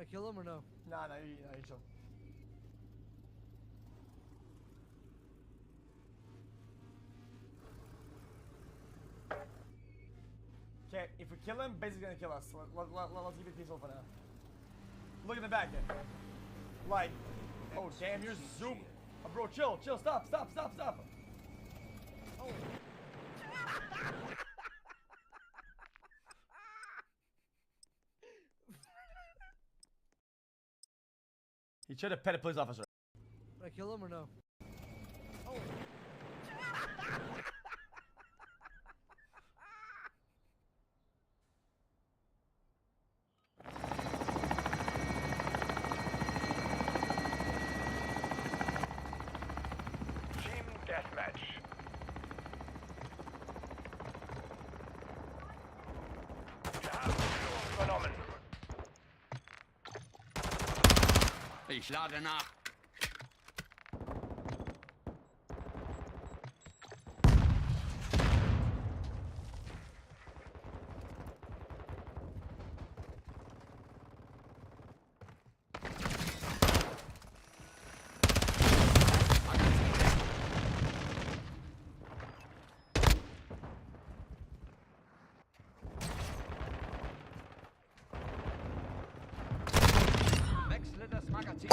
I kill him or no? Nah, you chill. Okay, if we kill him, basically gonna kill us. Let's keep it peaceful for now. Look at the back end. Like, oh damn, you're zooming. Oh, bro, chill, stop. Oh. He tried to pet a police officer. I kill him or no? Oh. Team Deathmatch. Wir haben Führung übernommen. Ich lade nach. Wechsle das Magazin.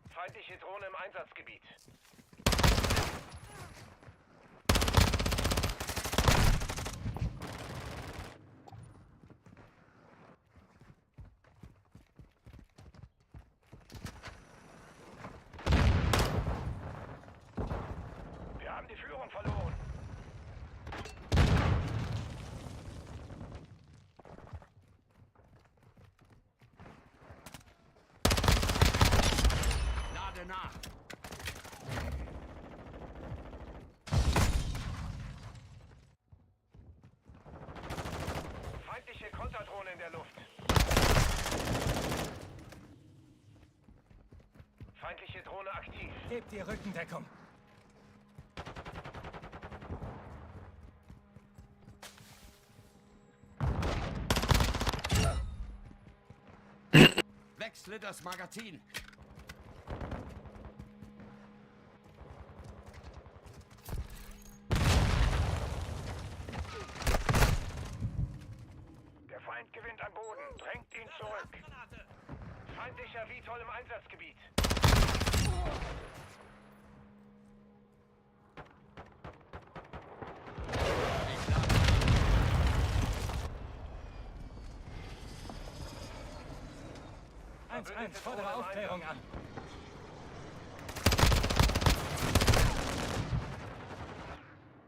Feindliche Drohne im Einsatzgebiet. Wir haben die Führung verloren. Nach. Feindliche Konterdrohne in der Luft. Feindliche Drohne aktiv. Gebt die Rückendeckung. Wechsle das Magazin. Der Feind gewinnt an Boden. Drängt ihn zurück. Feindlicher Vitol im Einsatzgebiet. Fordere Aufklärung an.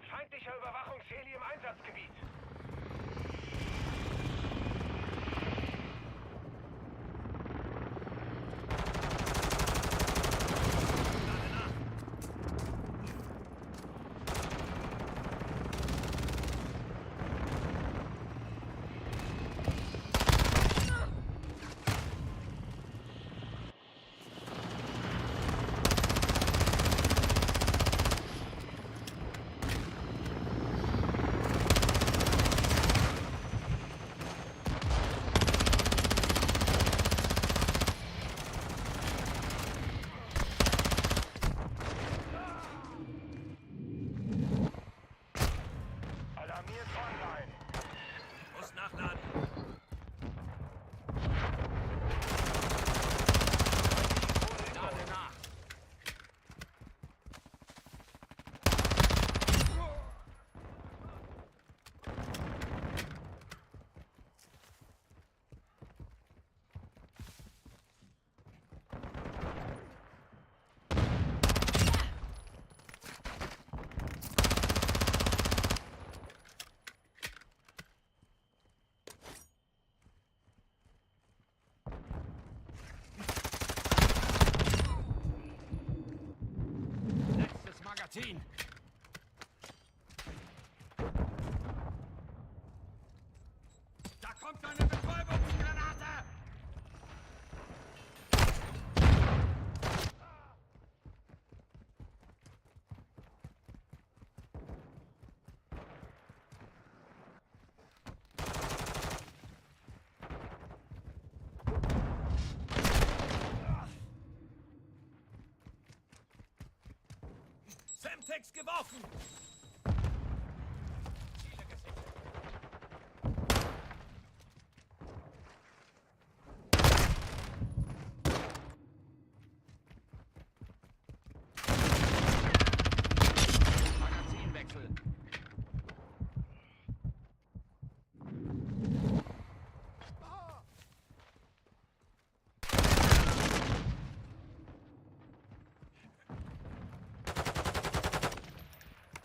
Feindlicher Überwachungsheli im Einsatzgebiet. kommt eine Betäubungsgranate! Semtex geworfen! Ziele gesichert. Magazinwechsel.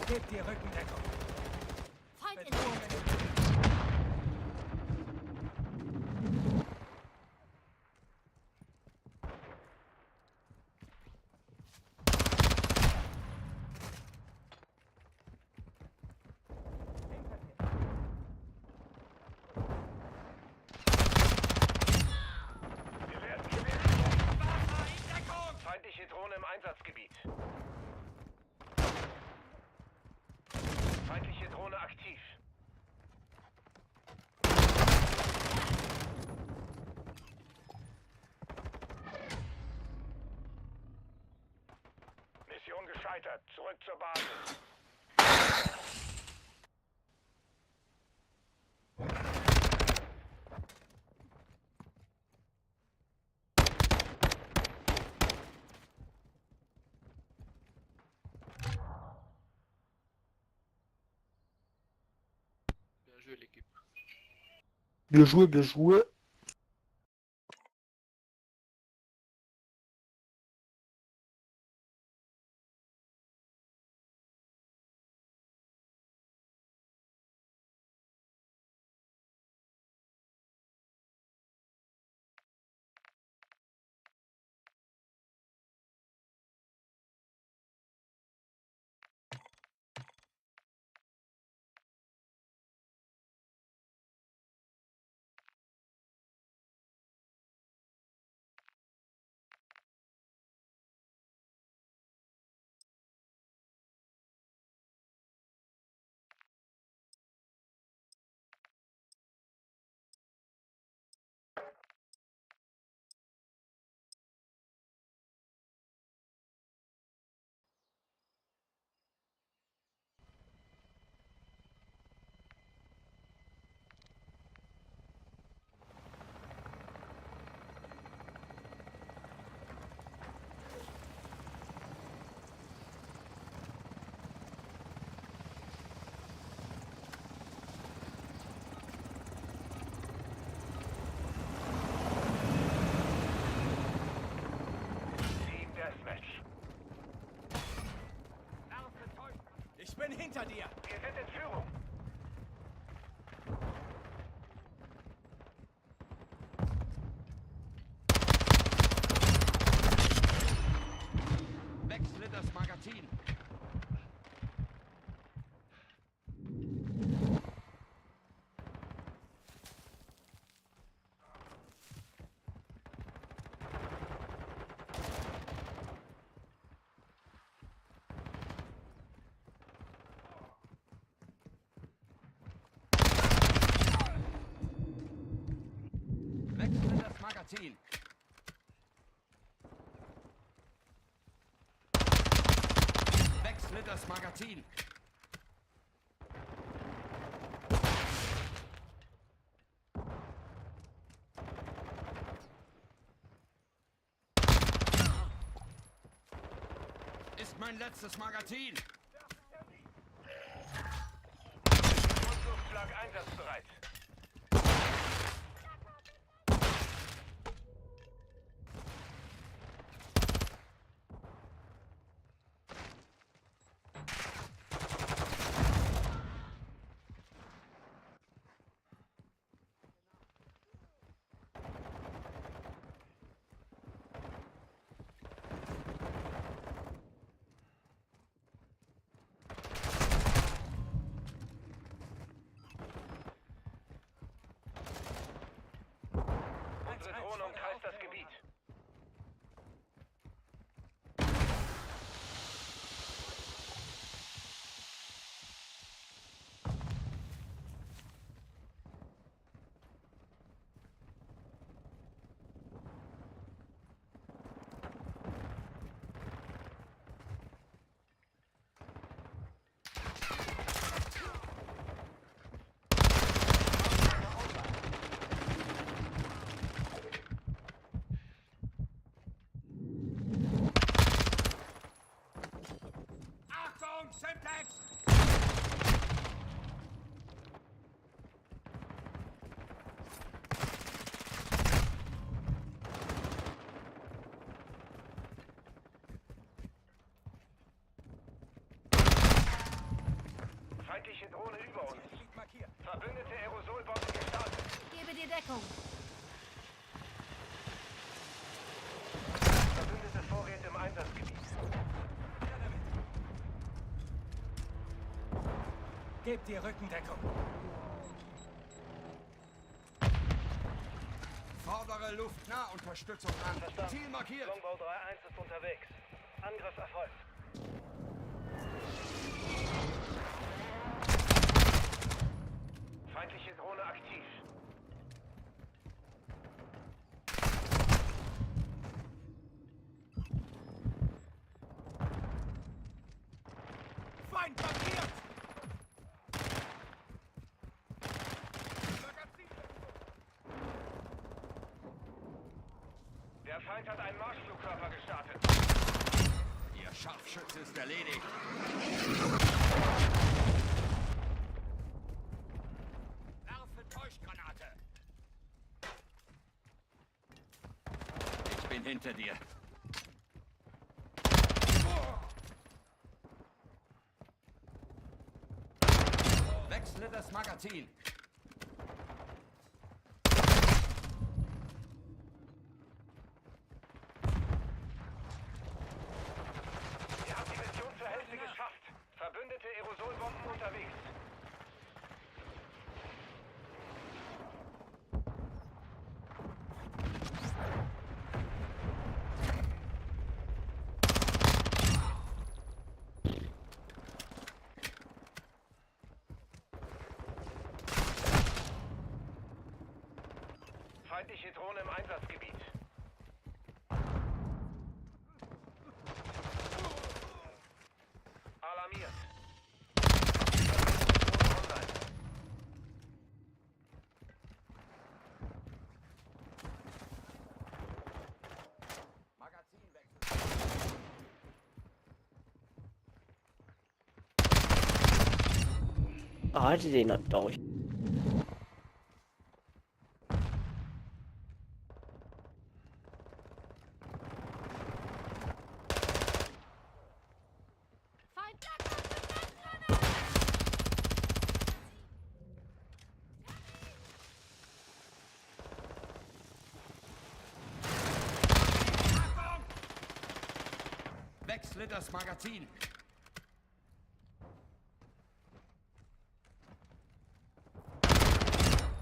Gebt dir Rückendeckung. Feind in Bedrohung Sicht. in Wir werden gewählt. Feindliche Drohne im Einsatzgebiet. Feindliche Drohne aktiv. Mission gescheitert. Zurück zur Basis. Bien joué, bien joué. Team Deathmatch. Ich bin hinter dir! Wir sind in Führung. Wechsle das Magazin. Wechsle das Magazin. Wechsle das Magazin. Ist mein letztes Magazin. Luftflak einsatzbereit. Feindliche Drohne über uns. Zielgebiet markiert. Verbündete Aerosolbombe gestartet. Gebe dir Deckung. Verbündete Vorräte im Einsatzgebiet. Her damit. Gebt dir Rückendeckung. Fordere Luftnahunterstützung an. Ziel markiert. Longbow 3-1 ist unterwegs. Angriff erfolgt. Feindliche Drohne aktiv. Feind markiert! Der Feind hat einen Marschflugkörper gestartet. Ihr Scharfschütze ist erledigt. Werfe Täuschgranate. Ich bin hinter dir. Wechsle das Magazin. Ihr habt die Mission zur Hälfte geschafft. Verbündete Aerosolbomben unterwegs. Feindliche Drohne im Einsatzgebiet. Alarmiert. Drohne online. Magazinwechsel. Ah, hatte den dann, glaube ich. Feind Wechsle das Magazin.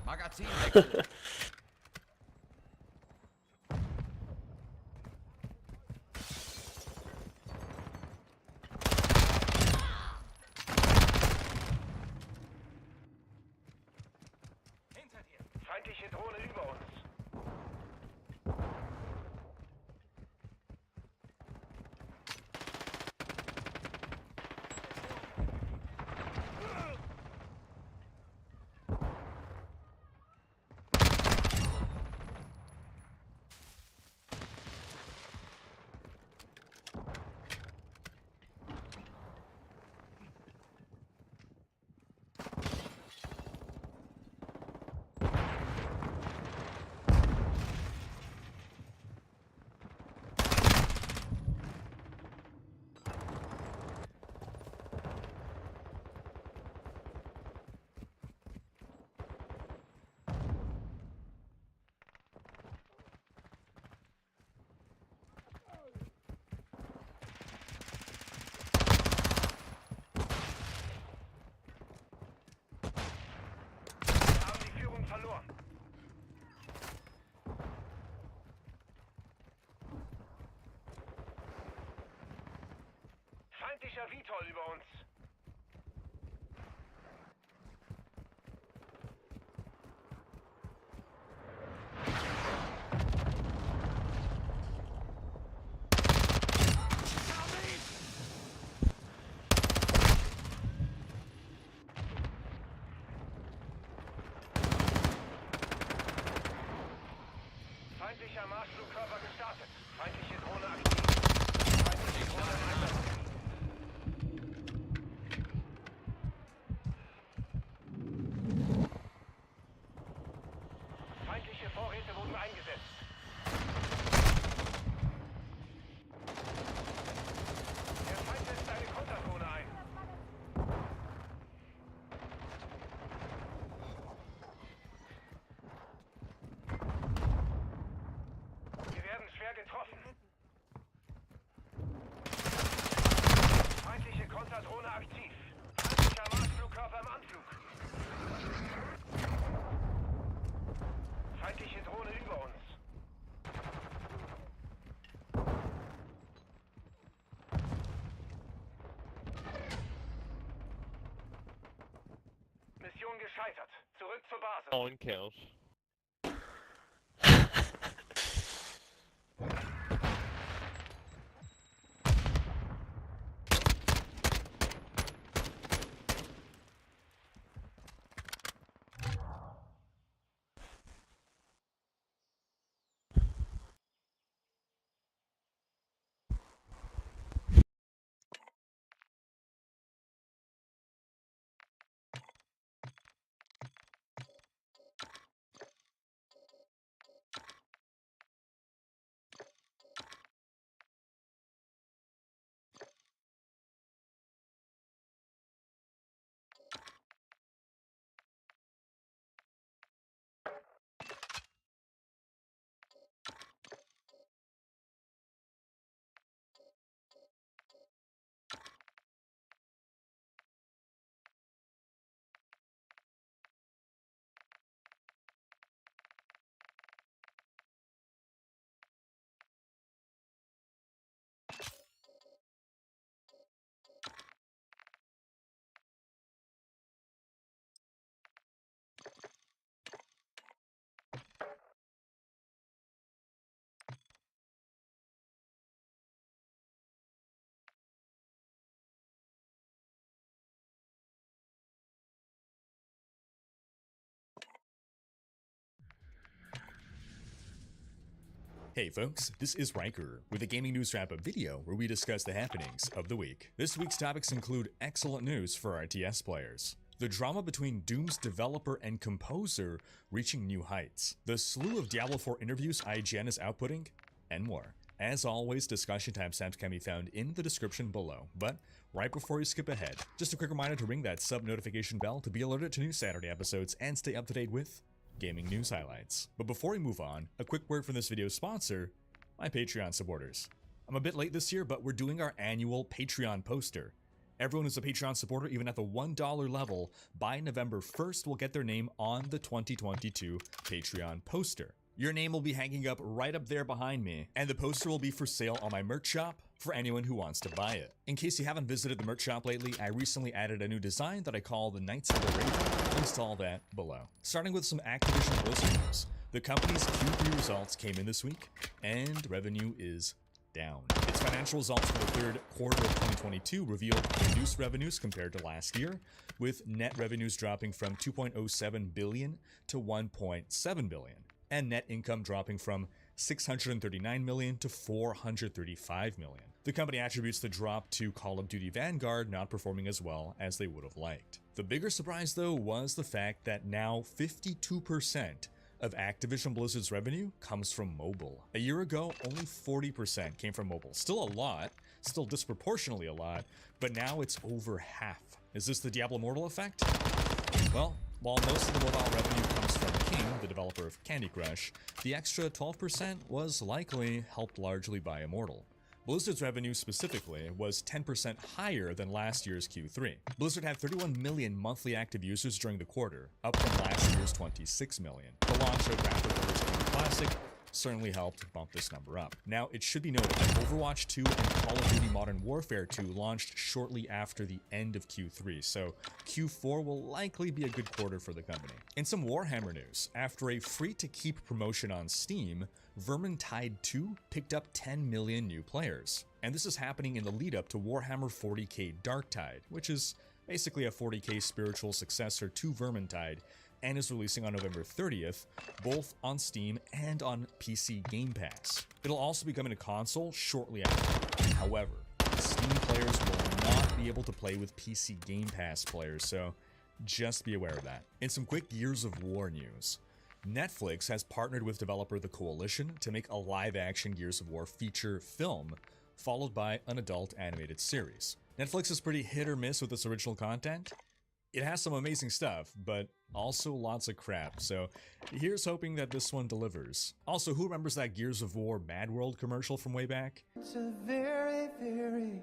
Magazinwechsel. Hinter dir. Feindliche Drohne über uns. Wir haben die Führung verloren. Feindlicher Vitol über uns. Feindlicher Marschflugkörper gestartet. Feindliche Drohne aktiv. Feindliche Drohne im Einsatz. gescheitert. Zurück zur Basis. 9 kills. Hey folks, this is Riker with a gaming news wrap-up video where we discuss the happenings of the week. This week's topics include excellent news for RTS players, the drama between Doom's developer and composer reaching new heights, the slew of Diablo 4 interviews IGN is outputting, and more. As always, discussion timestamps can be found in the description below, but right before you skip ahead, just a quick reminder to ring that sub notification bell to be alerted to new Saturday episodes and stay up to date with gaming news highlights. But before we move on, a quick word from this video's sponsor, my Patreon supporters. I'm a bit late this year, but we're doing our annual Patreon poster. Everyone who's a Patreon supporter, even at the $1 level, by November 1st will get their name on the 2022 Patreon poster. Your name will be hanging up right up there behind me, and the poster will be for sale on my merch shop for anyone who wants to buy it. In case you haven't visited the merch shop lately, I recently added a new design that I call the Knights of the Raven. Links to all that below. Starting with some Activision Blizzard news. The company's Q3 results came in this week, and revenue is down. Its financial results for the third quarter of 2022 revealed reduced revenues compared to last year, with net revenues dropping from $2.07 billion to $1.7 billion. And net income dropping from $639 million to $435 million. The company attributes the drop to Call of Duty Vanguard not performing as well as they would have liked. The bigger surprise though was the fact that now 52% of Activision Blizzard's revenue comes from mobile. A year ago, only 40% came from mobile. Still a lot, still disproportionately a lot, but now it's over half. Is this the Diablo Immortal effect? Well, while most of the mobile revenue comes from King, the developer of Candy Crush, the extra 12% was likely helped largely by Immortal. Blizzard's revenue specifically was 10% higher than last year's Q3. Blizzard had 31 million monthly active users during the quarter, up from last year's 26 million. The launch of Rapid Warriors Classic certainly helped bump this number up. Now, it should be noted that Overwatch 2 and Call of Duty Modern Warfare 2 launched shortly after the end of Q3, so Q4 will likely be a good quarter for the company. In some Warhammer news, after a free-to-keep promotion on Steam, Vermintide 2 picked up 10 million new players. And this is happening in the lead-up to Warhammer 40k Darktide, which is basically a 40k spiritual successor to Vermintide, and is releasing on November 30th, both on Steam and on PC Game Pass. It'll also be coming to console shortly after. However, Steam players will not be able to play with PC Game Pass players, so just be aware of that. In some quick Gears of War news, Netflix has partnered with developer The Coalition to make a live-action Gears of War feature film, followed by an adult animated series. Netflix is pretty hit or miss with its original content. It has some amazing stuff, but also lots of crap, so here's hoping that this one delivers. Also, who remembers that Gears of War Mad World commercial from way back? It's a very, very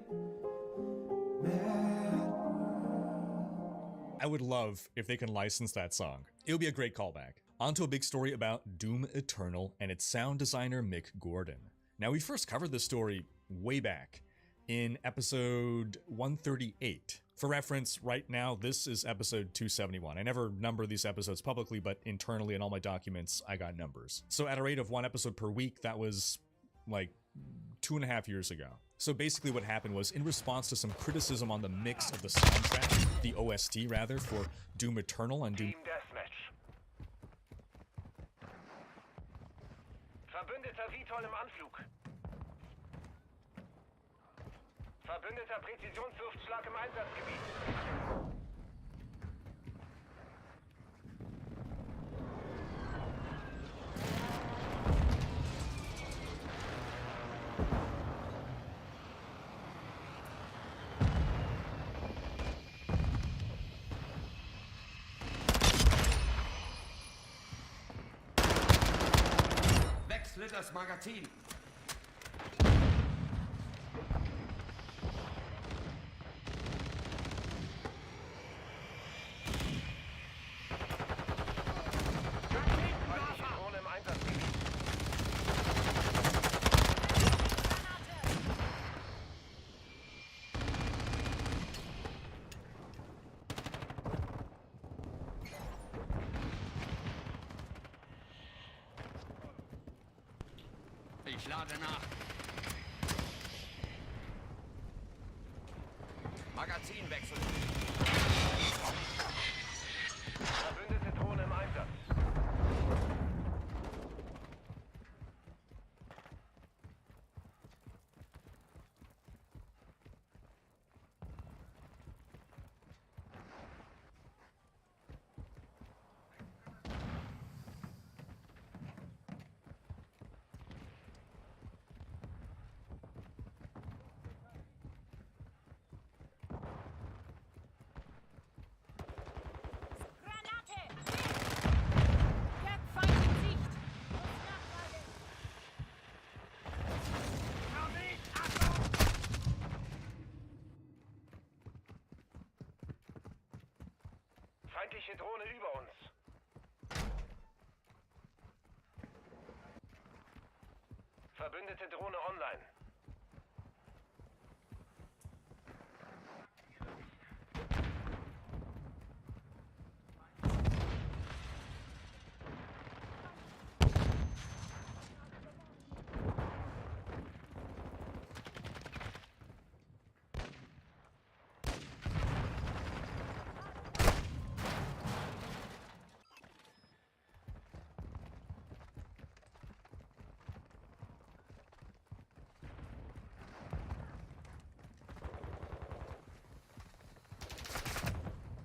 mad world. I would love if they can license that song. It would be a great callback. On to a big story about Doom Eternal and its sound designer Mick Gordon. Now, we first covered this story way back in episode 138 For reference, right now, this is episode 271. I never number these episodes publicly, but internally in all my documents, I got numbers. So at a rate of 1 episode per week, that was like 2.5 years ago. So basically what happened was, in response to some criticism on the mix of the soundtrack, the OST rather, for Doom Eternal and Doom... Team Deathmatch. Verbündeter Vitol im Anflug. Verbündeter Präzisionsluftschlag im Einsatzgebiet. Wechsle das Magazin. Feindliche Drohne im Einsatzgebiet. Ich lade nach. Magazin wechseln. Verbündete Drohne im Einsatz. Granate! Der Feind in Sicht! Feindliche Drohne über uns. Verbündete Drohne online.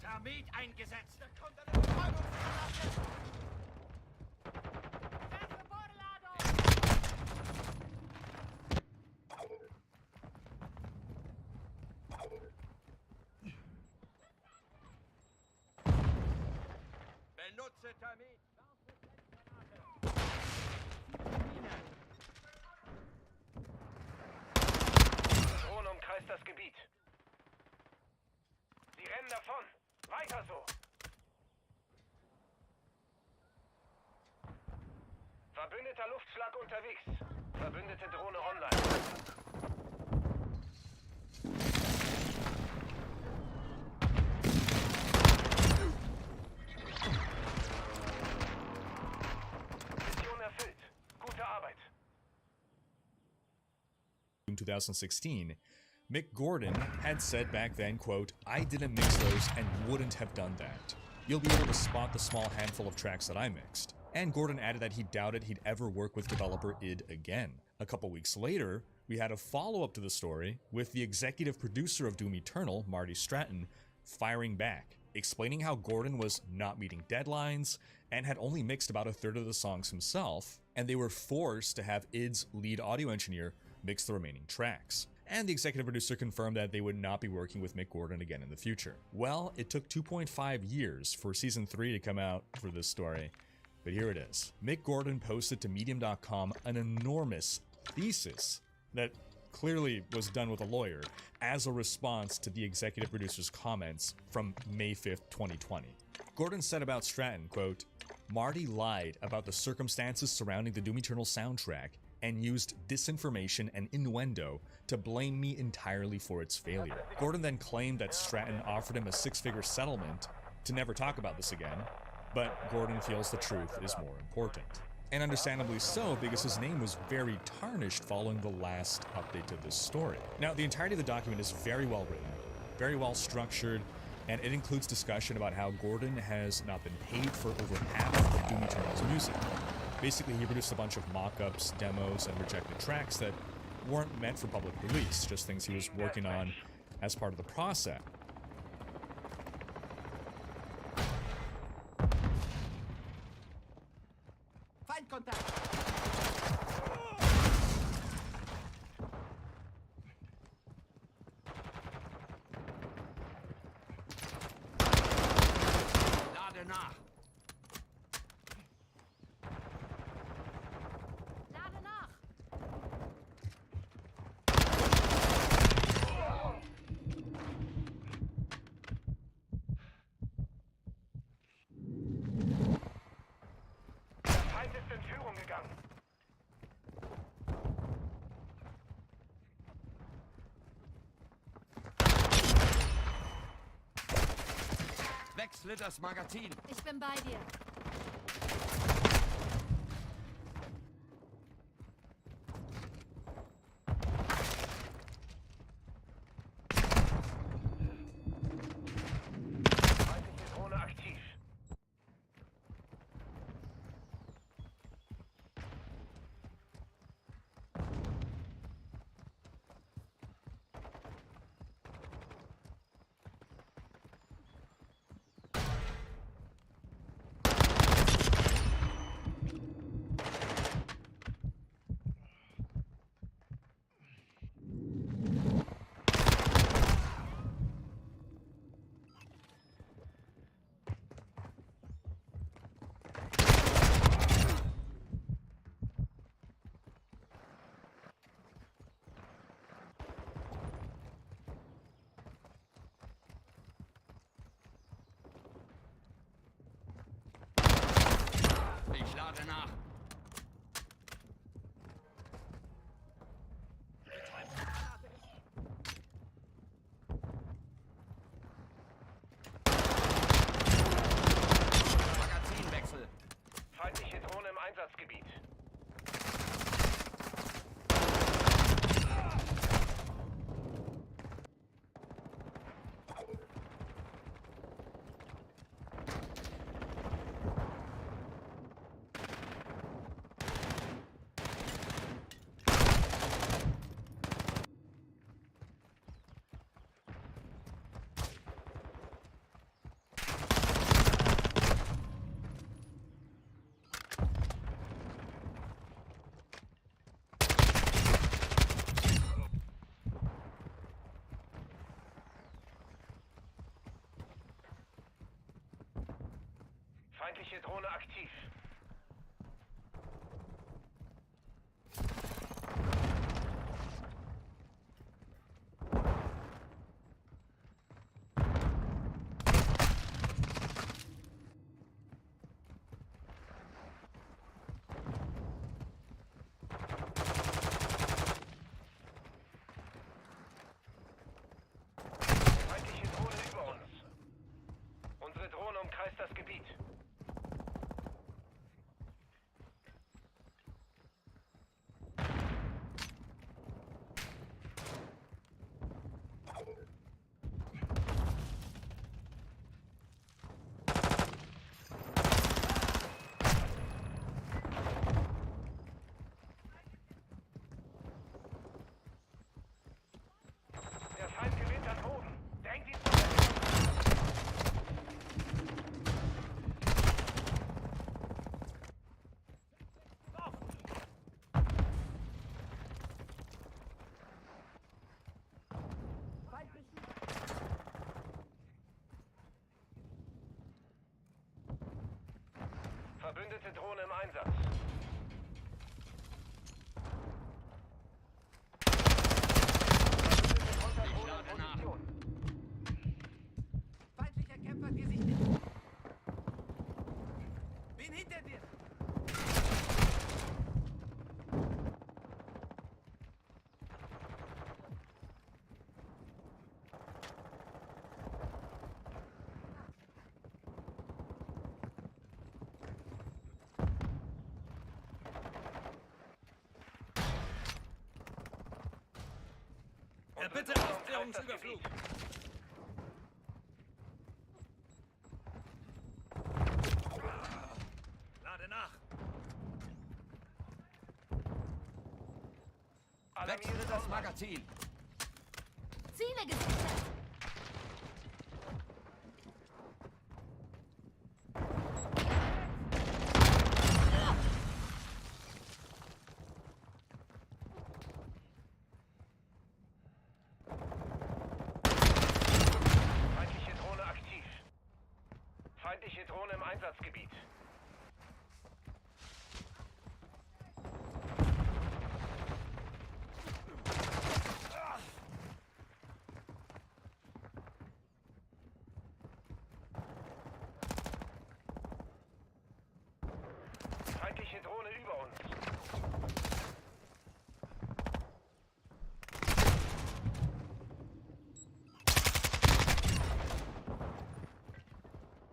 Thermit eingesetzt. Benutze Thermit. Drohne umkreist das Gebiet. Sie rennen davon. Weiter so. Verbündeter Luftschlag unterwegs. Verbündete Drohne online. Mission erfüllt. Gute Arbeit. In 2016, Mick Gordon had said back then, quote, "I didn't mix those and wouldn't have done that. You'll be able to spot the small handful of tracks that I mixed." And Gordon added that he doubted he'd ever work with developer id again. A couple weeks later, we had a follow-up to the story with the executive producer of Doom Eternal, Marty Stratton, firing back, explaining how Gordon was not meeting deadlines and had only mixed about a third of the songs himself, and they were forced to have id's lead audio engineer mix the remaining tracks. And the executive producer confirmed that they would not be working with Mick Gordon again in the future. Well, it took 2.5 years for season 3 to come out for this story, but here it is. Mick Gordon posted to Medium.com an enormous thesis that clearly was done with a lawyer as a response to the executive producer's comments from May 5th, 2020. Gordon said about Stratton, quote, "Marty lied about the circumstances surrounding the Doom Eternal soundtrack and used disinformation and innuendo to blame me entirely for its failure. Gordon then claimed that Stratton offered him a six-figure settlement to never talk about this again, but Gordon feels the truth is more important. And understandably so, because his name was very tarnished following the last update to this story. Now, the entirety of the document is very well written, very well structured, and it includes discussion about how Gordon has not been paid for over half of Doom Eternal's music. Basically, he produced a bunch of mock-ups, demos, and rejected tracks that weren't meant for public release, just things he was working on as part of the process. Feindkontakt! Lade nach! Lade nach! Der Feind ist in Führung gegangen. Wechsle das Magazin! Ich bin bei dir. Feindliche Drohne aktiv. Ich lade nach! Magazinwechsel! Feindliche Drohne im Einsatzgebiet. Feindliche Drohne aktiv. Feindliche Drohne über uns. Unsere Drohne umkreist das Gebiet. Der Feind gewinnt an Boden. Denkt ihn zurück. Verbündete Drohne im Einsatz. Ich lade nach! Feindlicher Kämpfer gesichtet. Bin hinter dir. Bitte Aufklärungsüberflug. Lade nach. Wechsle Das Magazin. Ziele gesichert. Feindliche Drohne aktiv. Feindliche Drohne im Einsatzgebiet. Feindliche Drohne über uns.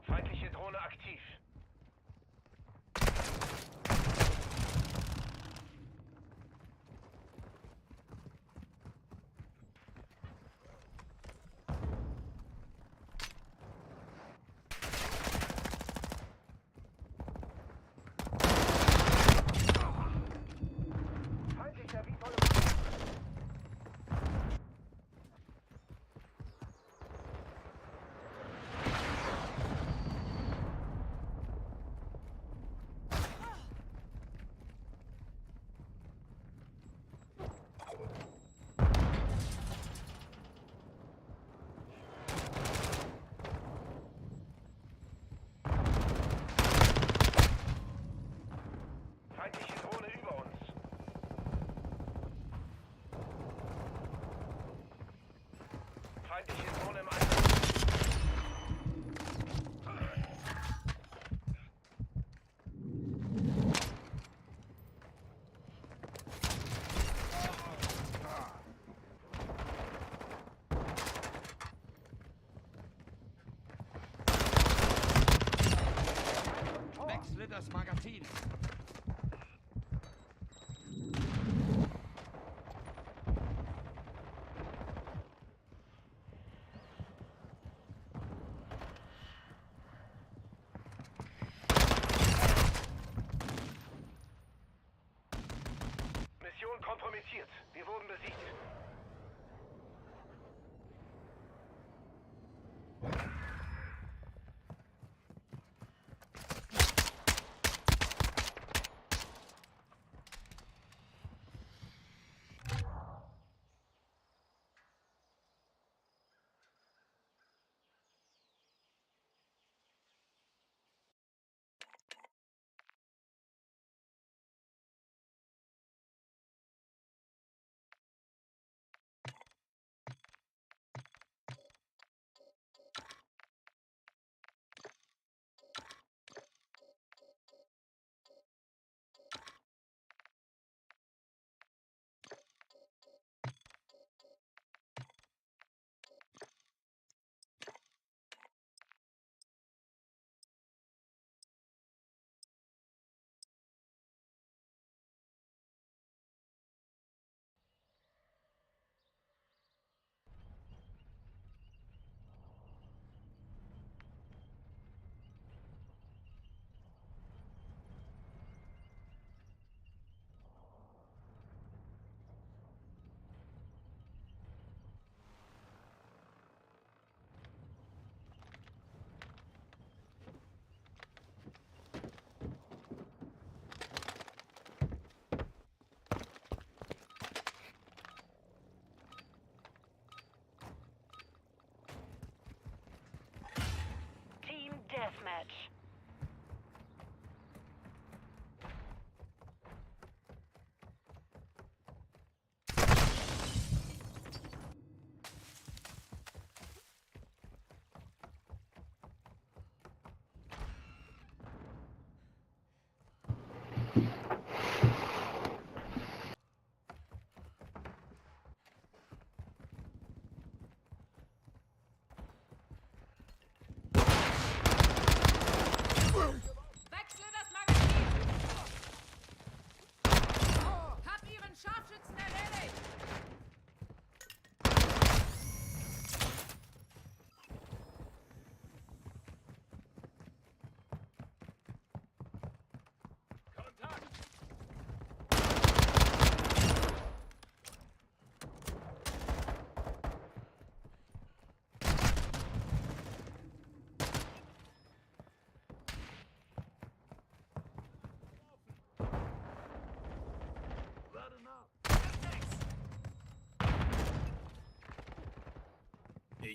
Feindliche Drohne aktiv. Feindlicher Vitol Feindliche Drohne über uns. Feindliche Drohne im Einsatz. Wechsle das Magazin. Mission kompromittiert. Wir wurden besiegt. Team Deathmatch.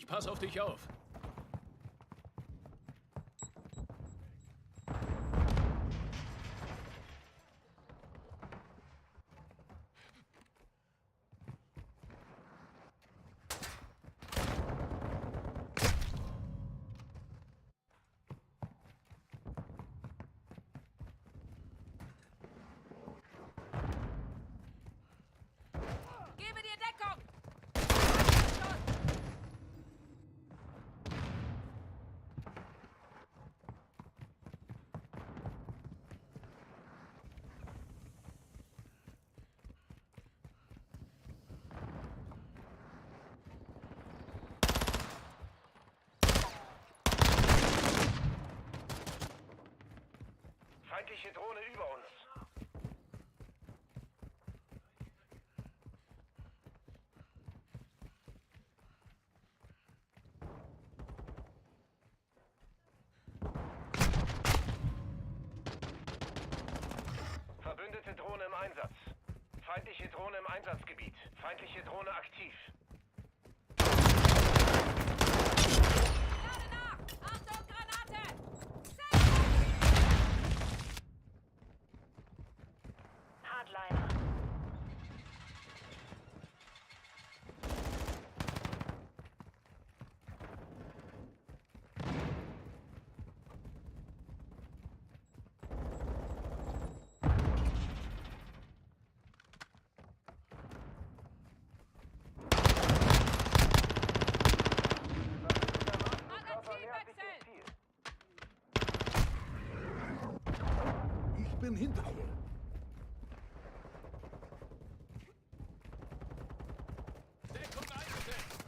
Ich pass auf dich auf. Gebe dir Deckung! Feindliche Drohne über uns. Verbündete Drohne im Einsatz. Feindliche Drohne im Einsatzgebiet. Feindliche Drohne aktiv. Lade nach! Achtung, Granate! Hardliner. Magazin wechseln! Ich bin hinter dir. Deckung eingesetzt.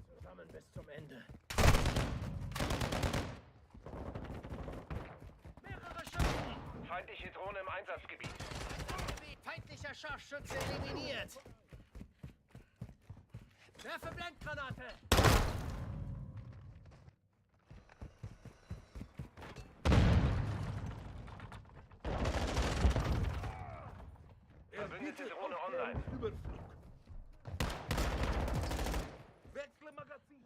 Zusammen bis zum Ende. Mehrere Schützen! Feindliche Drohne im Einsatzgebiet. Feindlicher Scharfschütze eliminiert! Werfe Blendgranate! Verbündete Drohne online. Überflug. Wechsle Magazin.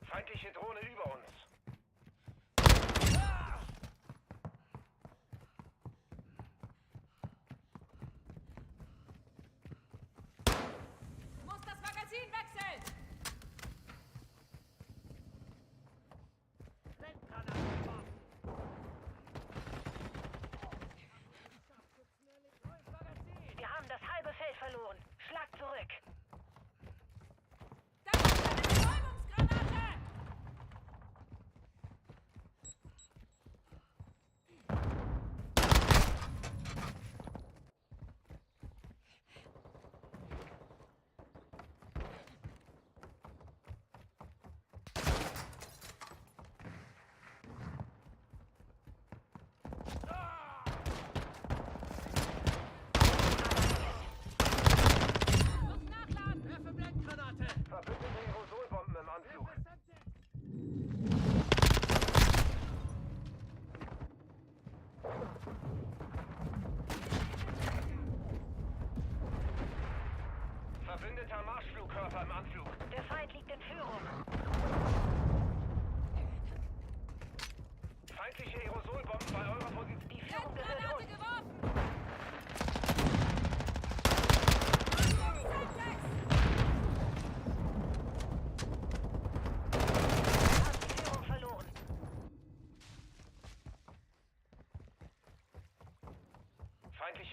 Feindliche Drohne über uns. Muss das Magazin wechseln! Wir haben das halbe Feld verloren. Schlag zurück. Da kommt eine Betäubungsgranate! Muss nachladen! Werfe Blendgranate! Verbündete Aerosolbomben im Anflug. Verbündeter Marschflugkörper im Anflug. Der Feind liegt in Führung. Feindliche Aerosolbomben bei eurer Position. Die Führung gehört Blendgranate uns. geworfen! Haben die Führung verloren. Feindliche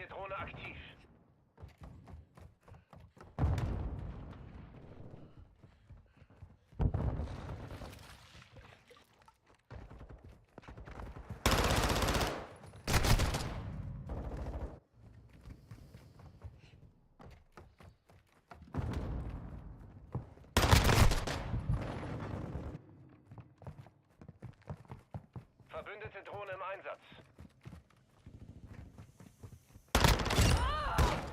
Verbündete Drohne im Einsatz.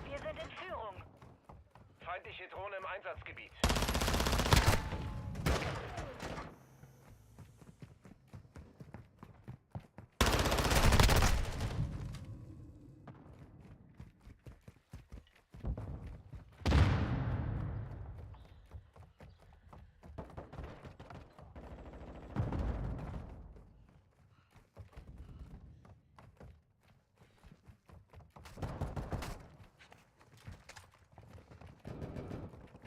Wir sind in Führung. Feindliche Drohne im Einsatzgebiet.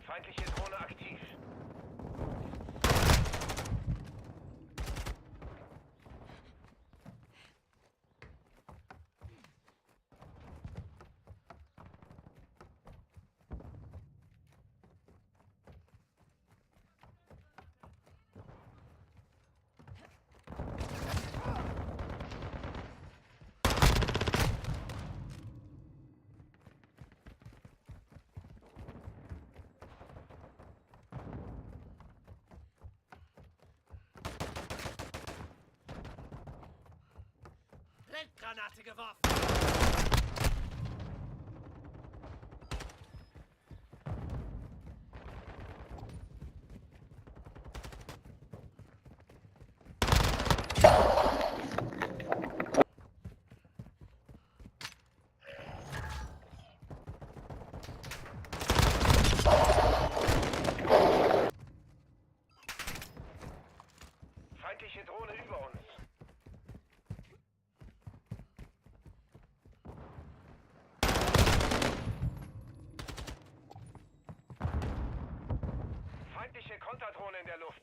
Feindliche Drohne aktiv. Blendgranate geworfen. Feindliche Drohne über uns. Feindliche Konterdrohne in der Luft.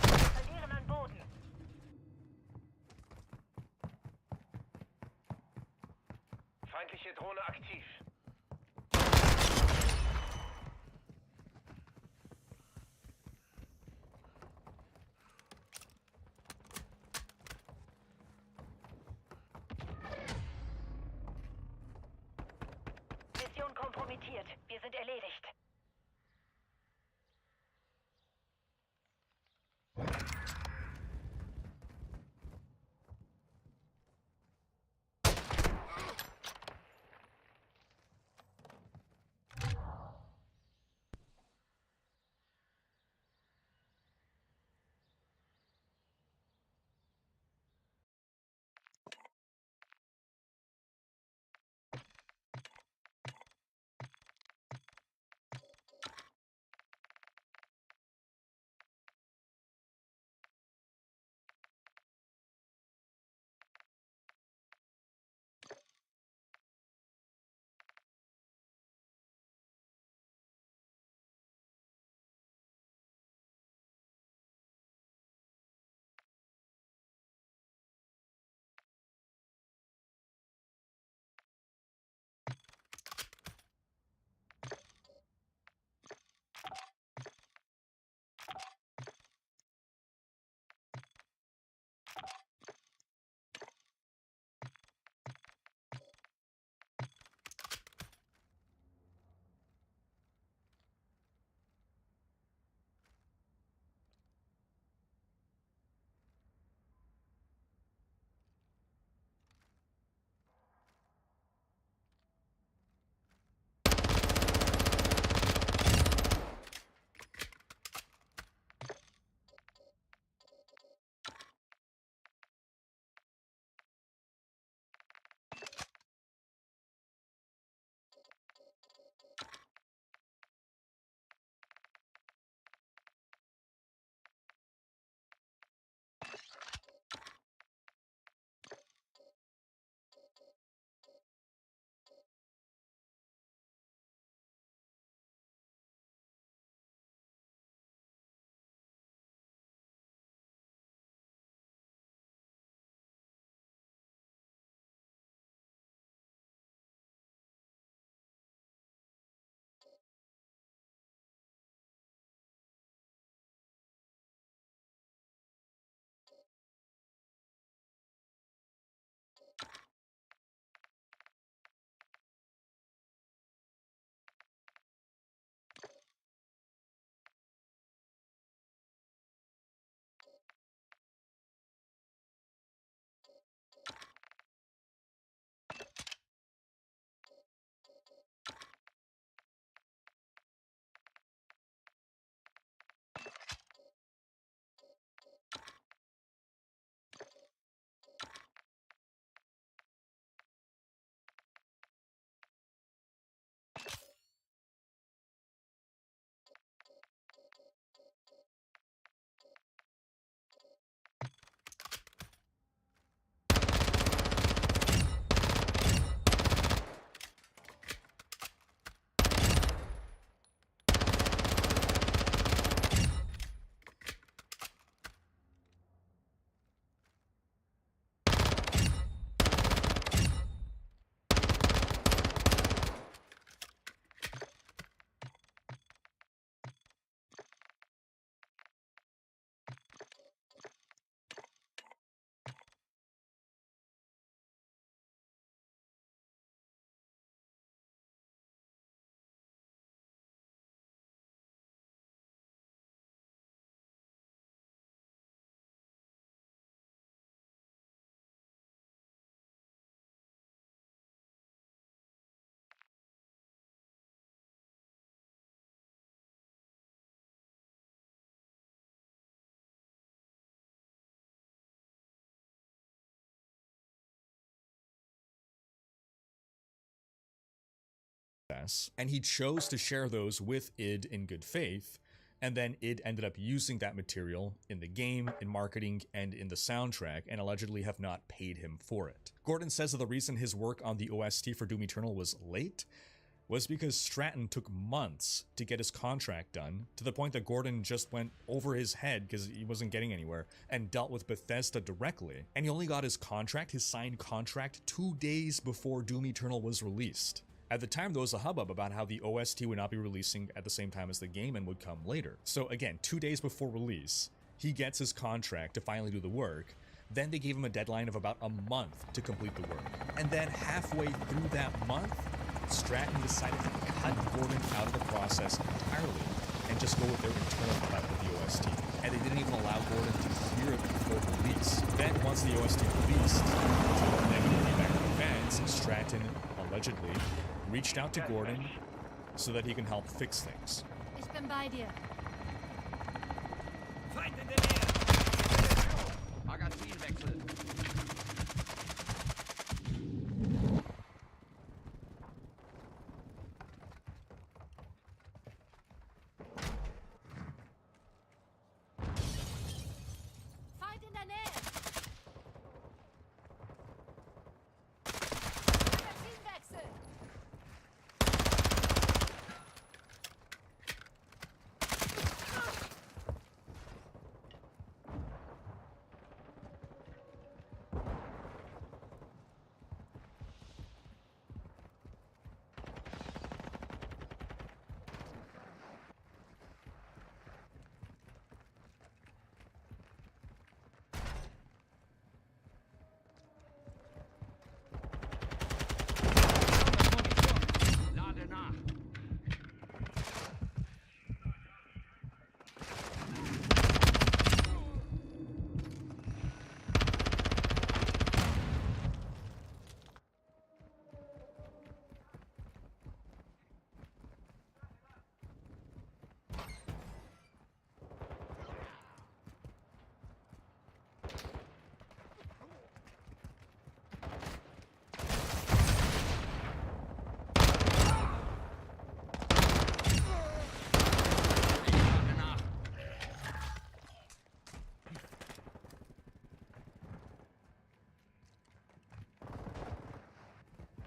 Wir verlieren an Boden. Feindliche Drohne aktiv. Mission kompromittiert. Wir sind erledigt. process, and he chose to share those with id in good faith, and then id ended up using that material in the game, in marketing, and in the soundtrack, and allegedly have not paid him for it. Gordon says that the reason his work on the OST for Doom Eternal was late was because Stratton took months to get his contract done, to the point that Gordon just went over his head because he wasn't getting anywhere, and dealt with Bethesda directly. And he only got his contract, his signed contract, 2 days before Doom Eternal was released. At the time, there was a hubbub about how the OST would not be releasing at the same time as the game and would come later. So again, 2 days before release, he gets his contract to finally do the work. Then they gave him a deadline of about a month to complete the work. And then halfway through that month, Stratton decided to cut Gordon out of the process entirely and just go with their internal cut of the OST. And they didn't even allow Gordon to hear it before release. Then once the OST released, to negative feedback from fans, Stratton allegedly reached out to Gordon so that he can help fix things. Ich bin bei dir. Feind in der Nähe! Magazinwechsel. Feind in der Nähe. Magazinwechsel. Lade nach. Lade nach.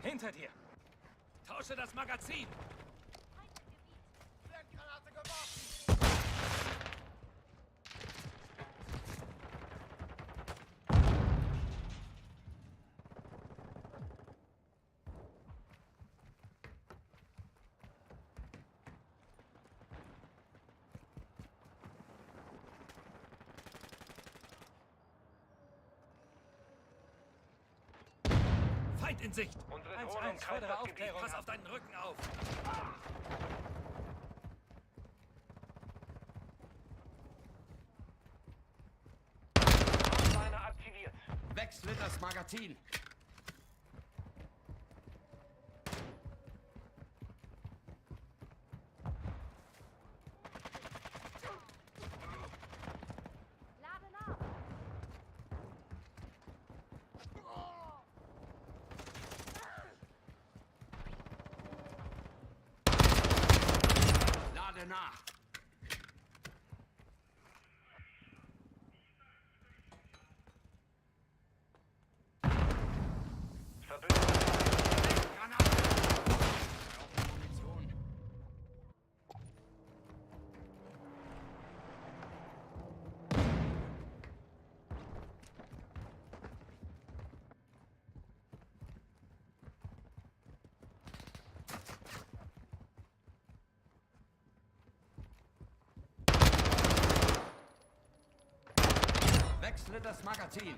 Hinter dir! Tausche das Magazin! Feind in Sicht! Unsere 1-1, Drohne umkreist fordere das Aufklärung. Gebiet. Pass auf deinen Rücken auf! Hardliner aktiviert. Wechsle das Magazin. Lade nach. Lade nach. Verbündete. Granate. Brauche Munition. Wechsle das Magazin.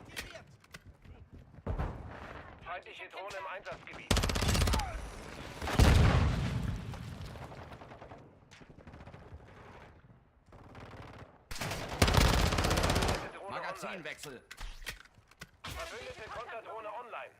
Feindliche Drohne im Einsatzgebiet. Verbündete Drohne online. Magazinwechsel. Verbündete Konterdrohne online.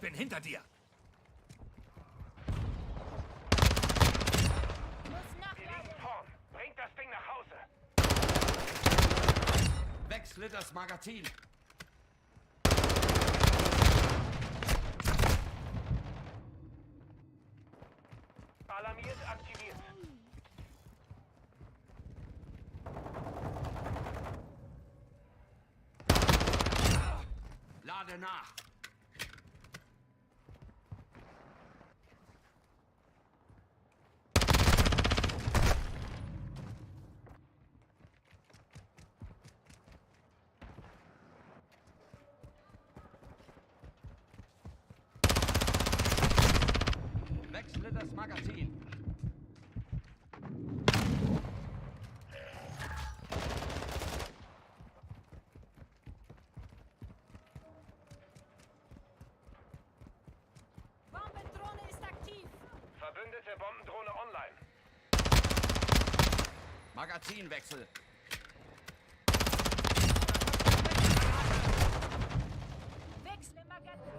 Ich bin hinter dir. Die liegen vorn. Bringt das Ding nach Hause. Wechsle das Magazin. Alarmiert aktiviert. Lade nach. Wechsle das Magazin. Bombendrohne ist aktiv. Verbündete Bombendrohne online. Magazinwechsel. Wechsle Magazin.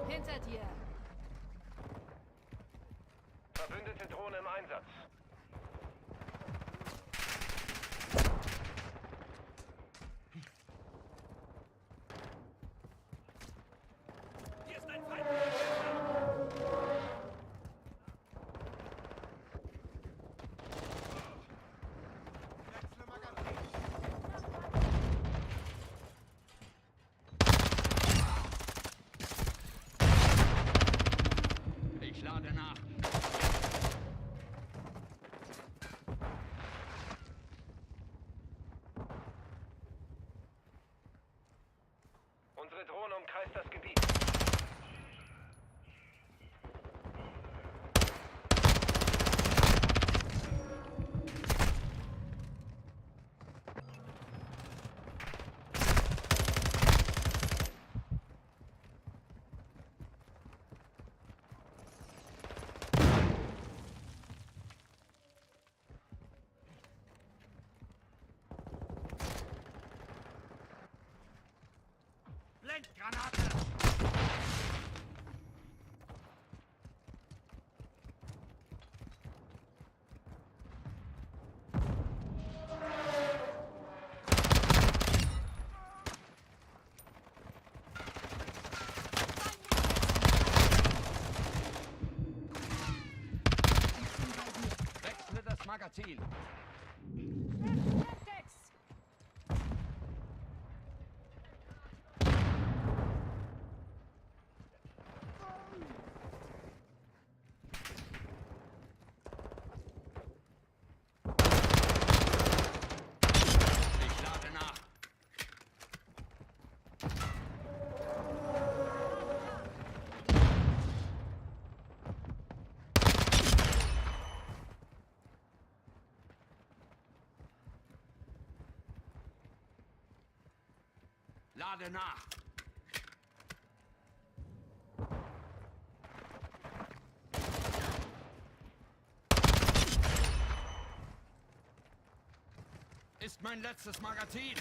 Hinter dir. Verbündete Drohne im Einsatz. Hier ist ein Feind. Ich lade nach. Unsere Drohne umkreist das Gebiet. Blendgranate. Wechsle das Magazin. Vertex. Ich lade nach. Lade nach. Ist mein letztes Magazin.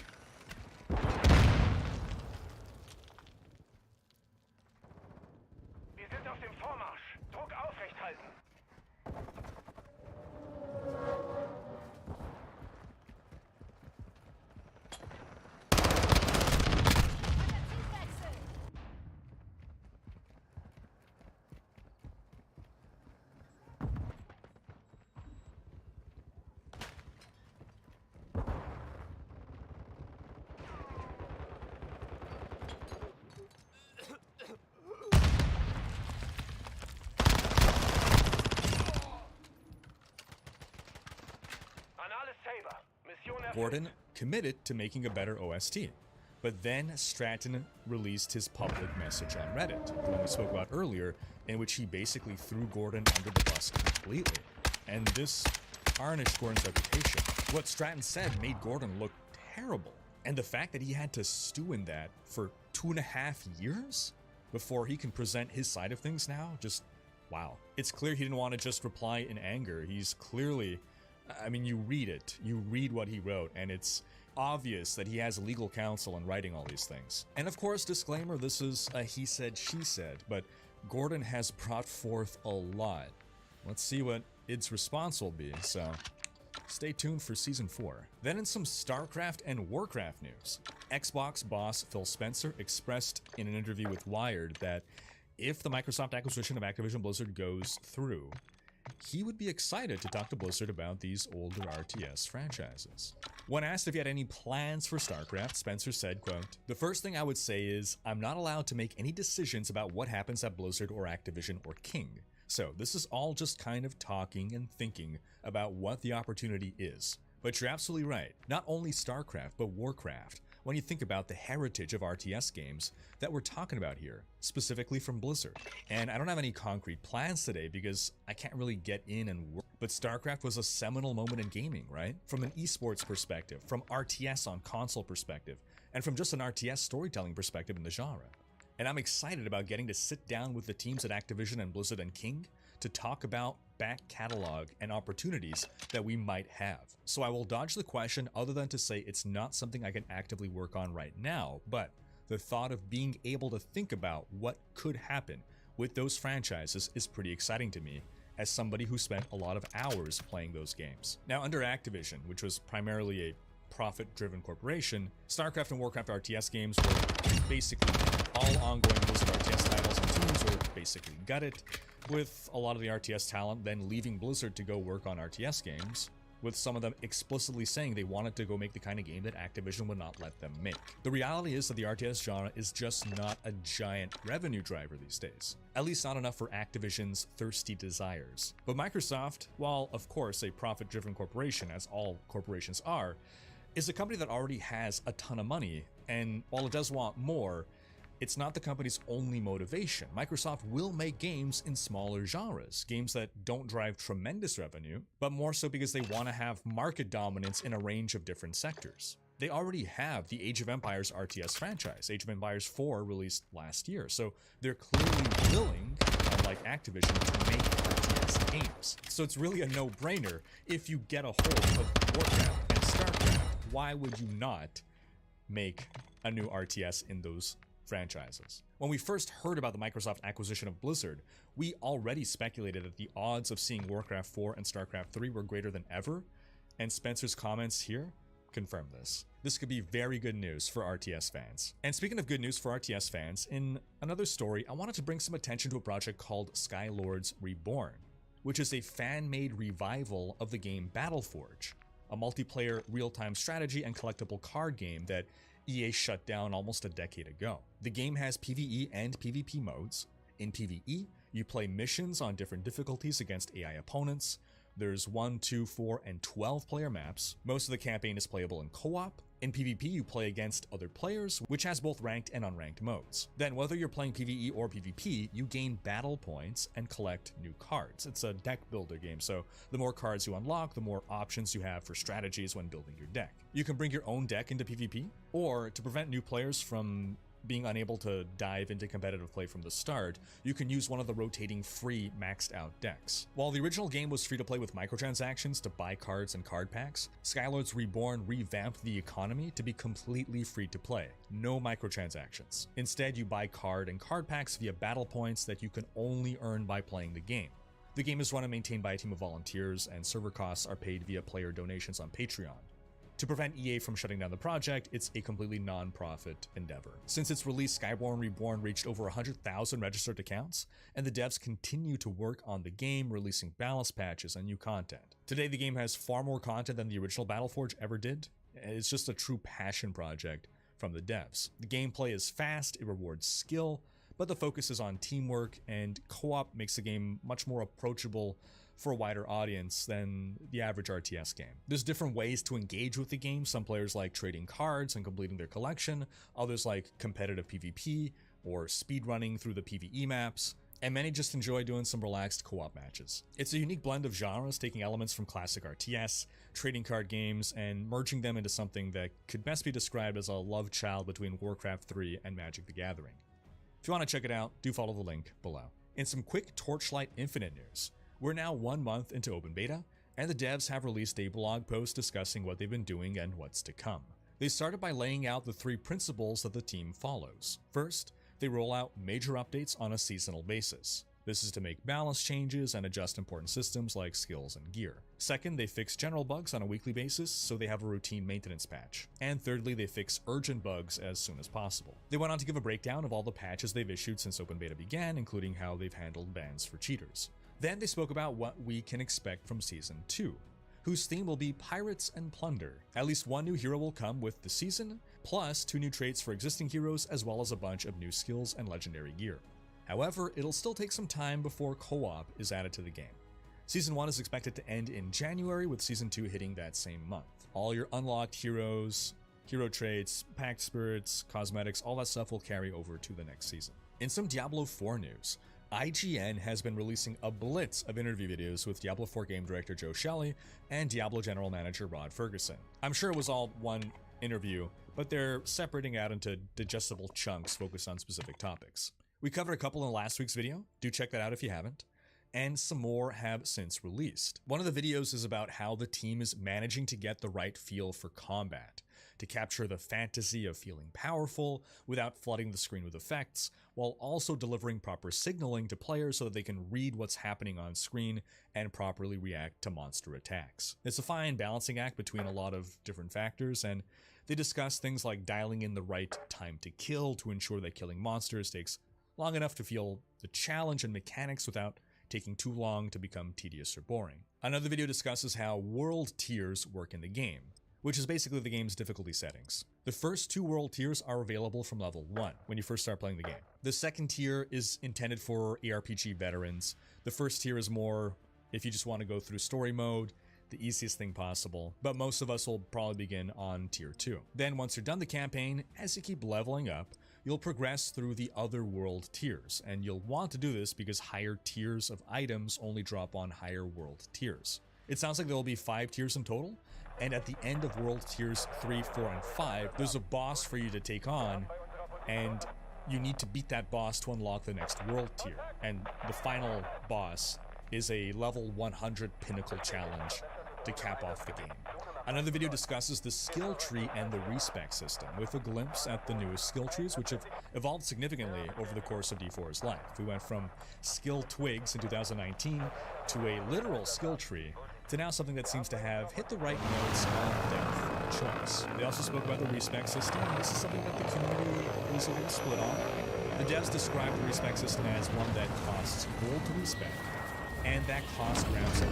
Wir sind auf dem Vormarsch. Druck aufrecht halten. Magazinwechsel. Anales Saber. Mission erfüllt. Gordon committed to making a better OST. But then Stratton released his public message on Reddit, the one we spoke about earlier, in which he basically threw Gordon under the bus completely. And this tarnished Gordon's reputation. What Stratton said made Gordon look terrible. And the fact that he had to stew in that for 2.5 years before he can present his side of things now, just wow. It's clear he didn't want to just reply in anger. He's clearly, I mean, you read it, you read what he wrote, and it's obvious that he has legal counsel in writing all these things. And of course, disclaimer, this is a he said, she said, but Gordon has brought forth a lot. Let's see what id's response will be, so stay tuned for Season 4. Then in some StarCraft and Warcraft news, Xbox boss Phil Spencer expressed in an interview with Wired that if the Microsoft acquisition of Activision Blizzard goes through, he would be excited to talk to Blizzard about these older RTS franchises. When asked if he had any plans for StarCraft, Spencer said, quote, "The first thing I would say is I'm not allowed to make any decisions about what happens at Blizzard or Activision or King. So this is all just kind of talking and thinking about what the opportunity is. But you're absolutely right. Not only StarCraft, but Warcraft. When you think about the heritage of RTS games that we're talking about here, specifically from Blizzard. And I don't have any concrete plans today because I can't really get in and work. But StarCraft was a seminal moment in gaming, right? From an esports perspective, from RTS on console perspective, and from just an RTS storytelling perspective in the genre. And I'm excited about getting to sit down with the teams at Activision and Blizzard and King to talk about back catalog and opportunities that we might have. So I will dodge the question other than to say it's not something I can actively work on right now, but the thought of being able to think about what could happen with those franchises is pretty exciting to me as somebody who spent a lot of hours playing those games. Now under Activision, which was primarily a profit-driven corporation, StarCraft and Warcraft RTS games were basically all ongoing Blizzard RTS titles and teams were basically gutted, with a lot of the RTS talent then leaving Blizzard to go work on RTS games, with some of them explicitly saying they wanted to go make the kind of game that Activision would not let them make. The reality is that the RTS genre is just not a giant revenue driver these days, at least not enough for Activision's thirsty desires. But Microsoft, while of course a profit-driven corporation, as all corporations are, is a company that already has a ton of money, and while it does want more, it's not the company's only motivation. Microsoft will make games in smaller genres, games that don't drive tremendous revenue, but more so because they want to have market dominance in a range of different sectors. They already have the Age of Empires RTS franchise, Age of Empires 4 released last year, so they're clearly willing, unlike Activision, to make RTS games. So it's really a no-brainer. If you get a hold of Warcraft and StarCraft, why would you not make a new RTS in those franchises? When we first heard about the Microsoft acquisition of Blizzard, we already speculated that the odds of seeing Warcraft 4 and StarCraft 3 were greater than ever, and Spencer's comments here confirm this. This could be very good news for RTS fans. And speaking of good news for RTS fans, in another story, I wanted to bring some attention to a project called Skylords Reborn, which is a fan-made revival of the game Battleforge, a multiplayer real-time strategy and collectible card game that EA shut down almost a decade ago. The game has PvE and PvP modes. In PvE, you play missions on different difficulties against AI opponents. There's 1, 2, 4, and 12 player maps. Most of the campaign is playable in co-op. In PvP, you play against other players, which has both ranked and unranked modes. Then, whether you're playing PvE or PvP, you gain battle points and collect new cards. It's a deck builder game, so the more cards you unlock, the more options you have for strategies when building your deck. You can bring your own deck into PvP, or to prevent new players from being unable to dive into competitive play from the start, you can use one of the rotating free maxed out decks. While the original game was free to play with microtransactions to buy cards and card packs, Skylords Reborn revamped the economy to be completely free to play. No microtransactions. Instead, you buy card and card packs via battle points that you can only earn by playing the game. The game is run and maintained by a team of volunteers, and server costs are paid via player donations on Patreon. To prevent EA from shutting down the project, it's a completely non-profit endeavor. Since its release, Skyborn Reborn reached over 100,000 registered accounts, and the devs continue to work on the game, releasing balance patches and new content. Today, the game has far more content than the original Battleforge ever did. It's just a true passion project from the devs. The gameplay is fast, it rewards skill, but the focus is on teamwork, and co-op makes the game much more approachable for a wider audience than the average RTS game. There's different ways to engage with the game. Some players like trading cards and completing their collection, others like competitive PvP or speedrunning through the PvE maps, and many just enjoy doing some relaxed co-op matches. It's a unique blend of genres, taking elements from classic RTS, trading card games, and merging them into something that could best be described as a love child between Warcraft 3 and Magic the Gathering. If you want to check it out, do follow the link below. In some quick Torchlight Infinite news, we're now 1 month into open beta, and the devs have released a blog post discussing what they've been doing and what's to come. They started by laying out the 3 principles that the team follows. First, they roll out major updates on a seasonal basis. This is to make balance changes and adjust important systems like skills and gear. Second, they fix general bugs on a weekly basis, so they have a routine maintenance patch. And thirdly, they fix urgent bugs as soon as possible. They went on to give a breakdown of all the patches they've issued since open beta began, including how they've handled bans for cheaters. Then they spoke about what we can expect from Season 2, whose theme will be Pirates and Plunder. At least one new hero will come with the season, plus 2 new traits for existing heroes, as well as a bunch of new skills and legendary gear. However, it'll still take some time before co-op is added to the game. Season 1 is expected to end in January, with Season 2 hitting that same month. All your unlocked heroes, hero traits, pact spirits, cosmetics, all that stuff will carry over to the next season. In some Diablo 4 news, IGN has been releasing a blitz of interview videos with Diablo 4 game director Joe Shelley and Diablo general manager Rod Ferguson. I'm sure it was all one interview, but they're separating out into digestible chunks focused on specific topics. We covered a couple in last week's video, do check that out if you haven't, and some more have since released. One of the videos is about how the team is managing to get the right feel for combat, to capture the fantasy of feeling powerful without flooding the screen with effects, while also delivering proper signaling to players so that they can read what's happening on screen and properly react to monster attacks. It's a fine balancing act between a lot of different factors, and they discuss things like dialing in the right time to kill to ensure that killing monsters takes long enough to feel the challenge and mechanics without taking too long to become tedious or boring. Another video discusses how world tiers work in the game, which is basically the game's difficulty settings. The first 2 world tiers are available from level 1 when you first start playing the game. The second tier is intended for ARPG veterans. The first tier is more if you just want to go through story mode, the easiest thing possible, but most of us will probably begin on tier 2. Then once you're done the campaign, as you keep leveling up, you'll progress through the other world tiers, and you'll want to do this because higher tiers of items only drop on higher world tiers. It sounds like there will be 5 tiers in total, and at the end of world tiers 3, 4, and 5, there's a boss for you to take on, and you need to beat that boss to unlock the next world tier. And the final boss is a level 100 pinnacle challenge to cap off the game. Another video discusses the skill tree and the respec system, with a glimpse at the newest skill trees, which have evolved significantly over the course of D4's life. We went from skill twigs in 2019 to a literal skill tree, to now something that seems to have hit the right notes on depth and choice. They also spoke about the respec system, and this is something that the community is a little split on. The devs described the respec system as one that costs gold to respec, and that cost rounds up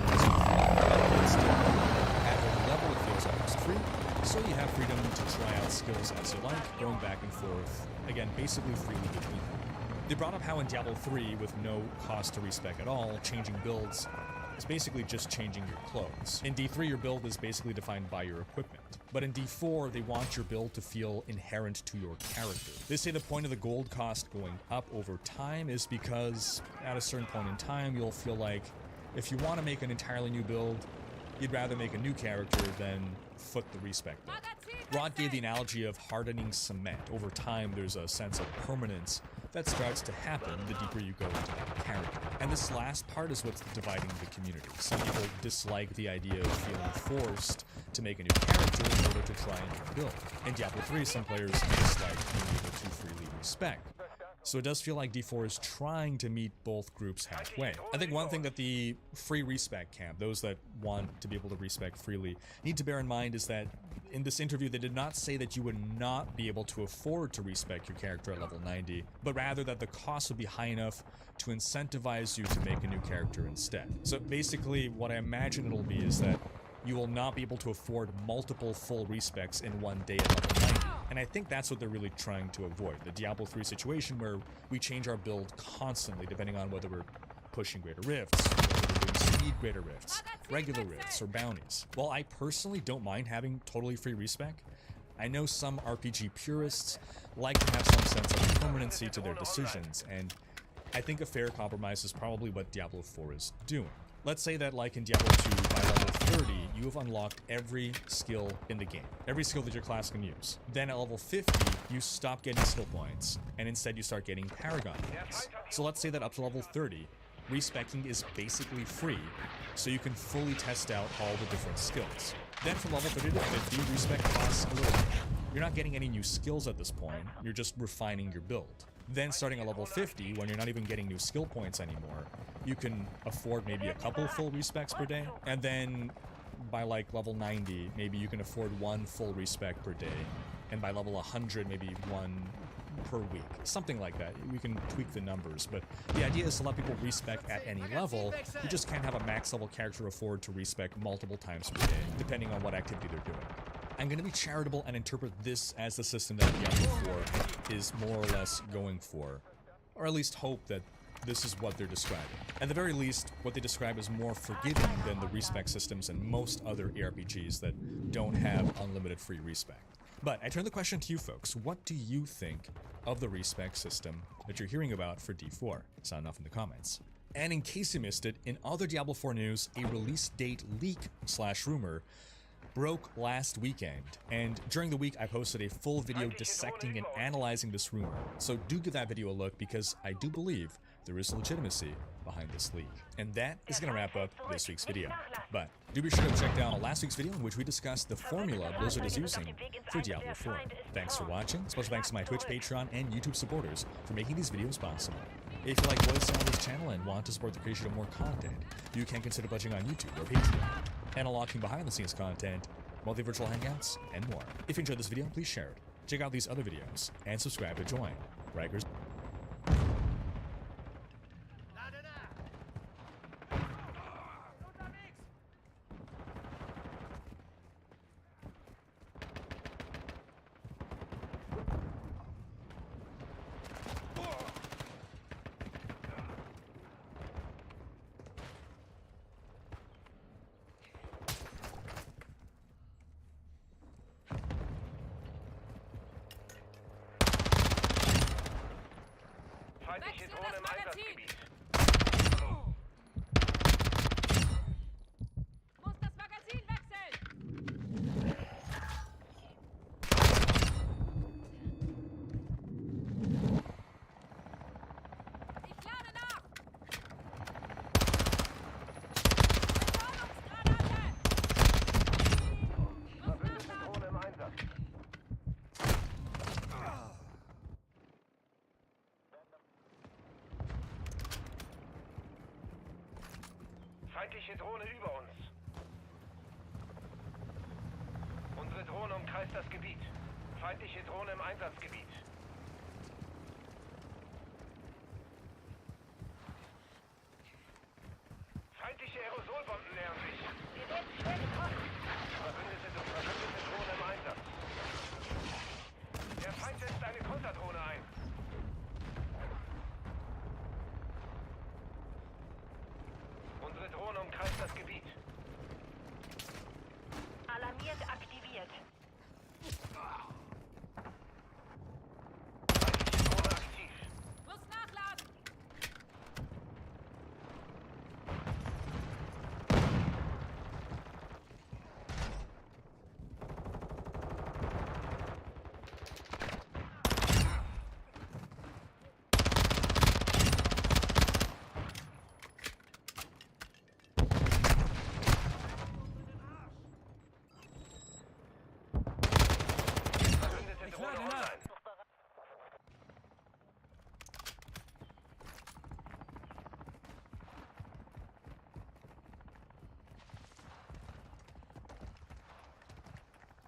at a level it feels almost free, so you have freedom to try out skills as you like, going back and forth, again, basically freely between them. They brought up how in Diablo 3, with no cost to respec at all, changing builds is basically just changing your clothes. In D3, your build is basically defined by your equipment. But in D4, they want your build to feel inherent to your character. They say the point of the gold cost going up over time is because at a certain point in time, you'll feel like if you want to make an entirely new build, you'd rather make a new character than foot the respec build. Rod gave the analogy of hardening cement. Over time, there's a sense of permanence that starts to happen the deeper you go into that character. And this last part is what's dividing the community. Some people dislike the idea of feeling forced to make a new character in order to try a new build. In Diablo 3, some players dislike being able to freely respec. So it does feel like D4 is trying to meet both groups halfway. I think one thing that the free respec camp, those that want to be able to respec freely, need to bear in mind is that in this interview they did not say that you would not be able to afford to respec your character at level 90, but rather that the cost would be high enough to incentivize you to make a new character instead. So basically what I imagine it'll be is that you will not be able to afford multiple full respecs in one day at level 90. And I think that's what they're really trying to avoid. The Diablo 3 situation where we change our build constantly depending on whether we're pushing greater rifts, whether we're doing speed greater rifts, regular rifts, or bounties. While I personally don't mind having totally free respec, I know some RPG purists like to have some sense of permanency to their decisions, and I think a fair compromise is probably what Diablo 4 is doing. Let's say that, like in Diablo 2, by level 30, you have unlocked every skill in the game. Every skill that your class can use. Then at level 50, you stop getting skill points, and instead you start getting Paragon points. So let's say that up to level 30, respeccing is basically free, so you can fully test out all the different skills. Then from level 30 to 50, respec costs a little bit. You're not getting any new skills at this point, you're just refining your build. Then starting at level 50, when you're not even getting new skill points anymore, you can afford maybe a couple full respecs per day, and then by like level 90, maybe you can afford 1 full respec per day, and by level 100, maybe 1 per week, something like that. We can tweak the numbers, but the idea is to let people respec at any level. You just can't have a max level character afford to respec multiple times per day, depending on what activity they're doing. I'm going to be charitable and interpret this as the system that Diablo 4 is more or less going for, or at least hope that this is what they're describing. At the very least, what they describe is more forgiving than the respec systems in most other ARPGs that don't have unlimited free respec. But I turn the question to you folks. What do you think of the respec system that you're hearing about for D4? Sound off in the comments. And in case you missed it, in other Diablo 4 news, a release date leak/rumor broke last weekend, and during the week I posted a full video dissecting and analyzing this rumor, so do give that video a look because I do believe there is legitimacy behind this leak. And that is going to wrap up this week's video. But do be sure to check out last week's video in which we discussed the formula Blizzard is using for Diablo 4. Thanks for watching. Special thanks to my Twitch, Patreon, and YouTube supporters for making these videos possible. If you like what is on this channel and want to support the creation of more content, you can consider pledging on YouTube or Patreon, and unlocking behind-the-scenes content, monthly virtual hangouts, and more. If you enjoyed this video, please share it. Check out these other videos, and subscribe to join Riker's. Feindliche Drohne im Einsatzgebiet. Muss das Magazin wechseln! Ich lade nach! Verbündete Drohne im Einsatz. Feindliche Drohne über uns. Unsere Drohne umkreist das Gebiet. Feindliche Drohne im Einsatzgebiet. Feindliche Aerosolbomben nähern sich. Wir werden schwer getroffen. Verbündete Drohne im Einsatz. Der Feind setzt eine Konterdrohne ein. Unsere Drohne umkreist das Gebiet. Alarmiert aktiviert. Feindliche Drohne aktiv. Muss nachladen! Verbündete Drohne online.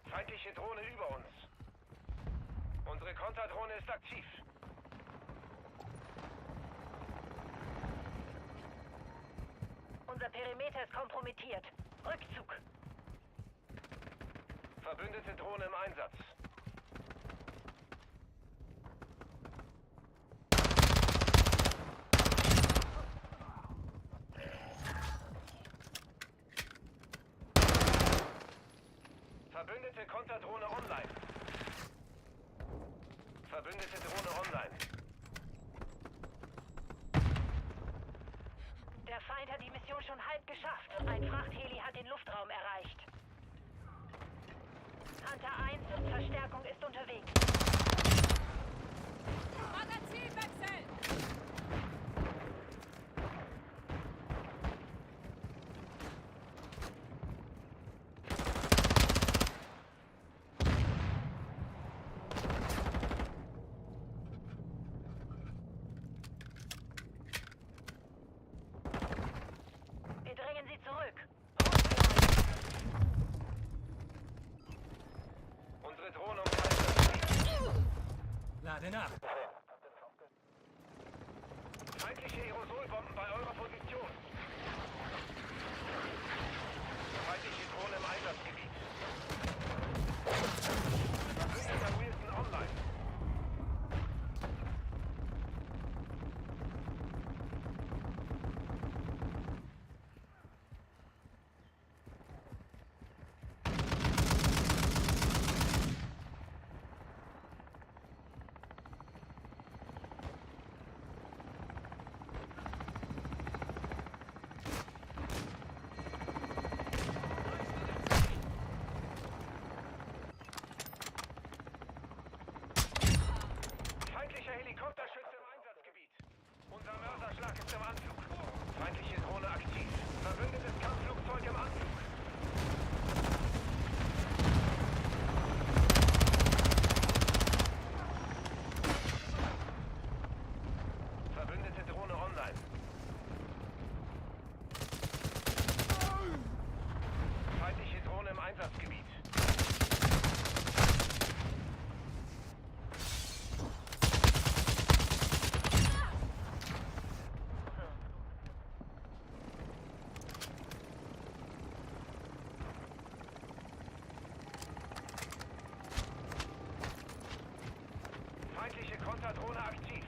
Feindliche Drohne über uns. Unsere Konterdrohne ist aktiv. Unser Perimeter ist kompromittiert. Rückzug. Verbündete Drohne im Einsatz. Verbündete Konterdrohne online. Verbündete Drohne online. Der Feind hat die Mission schon halb geschafft. Ein Frachtheli hat den Luftraum erreicht. Hunter 1, Verstärkung ist unterwegs. Magazin wechseln! nach. Feindliche Aerosolbomben bei eurer Position. Feindliche Drohne im Einsatzgebiet. Mr. Wilson online. Feindlicher Helikopterschütze im Einsatzgebiet. Unser Mörserschlag ist im Anflug. Feindliche Drohne aktiv. Verbündetes Kampfflugzeug im Anflug. Verbündete Drohne online. Feindliche Drohne im Einsatzgebiet. Feindliche Konterdrohne aktiv.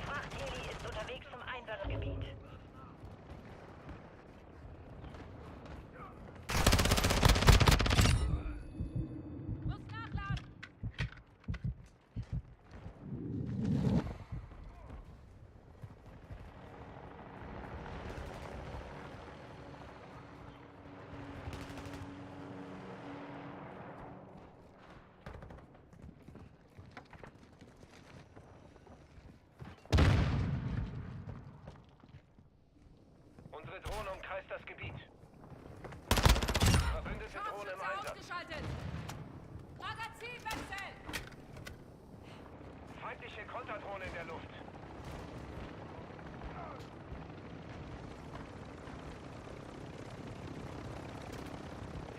Frachtheli ist unterwegs zum Einsatzgebiet. Muss nachladen! Unsere Drohne umkreist das Gebiet. Verbündete Drohne im Einsatz. Ausgeschaltet! Magazinwechsel! Feindliche Konterdrohne in der Luft.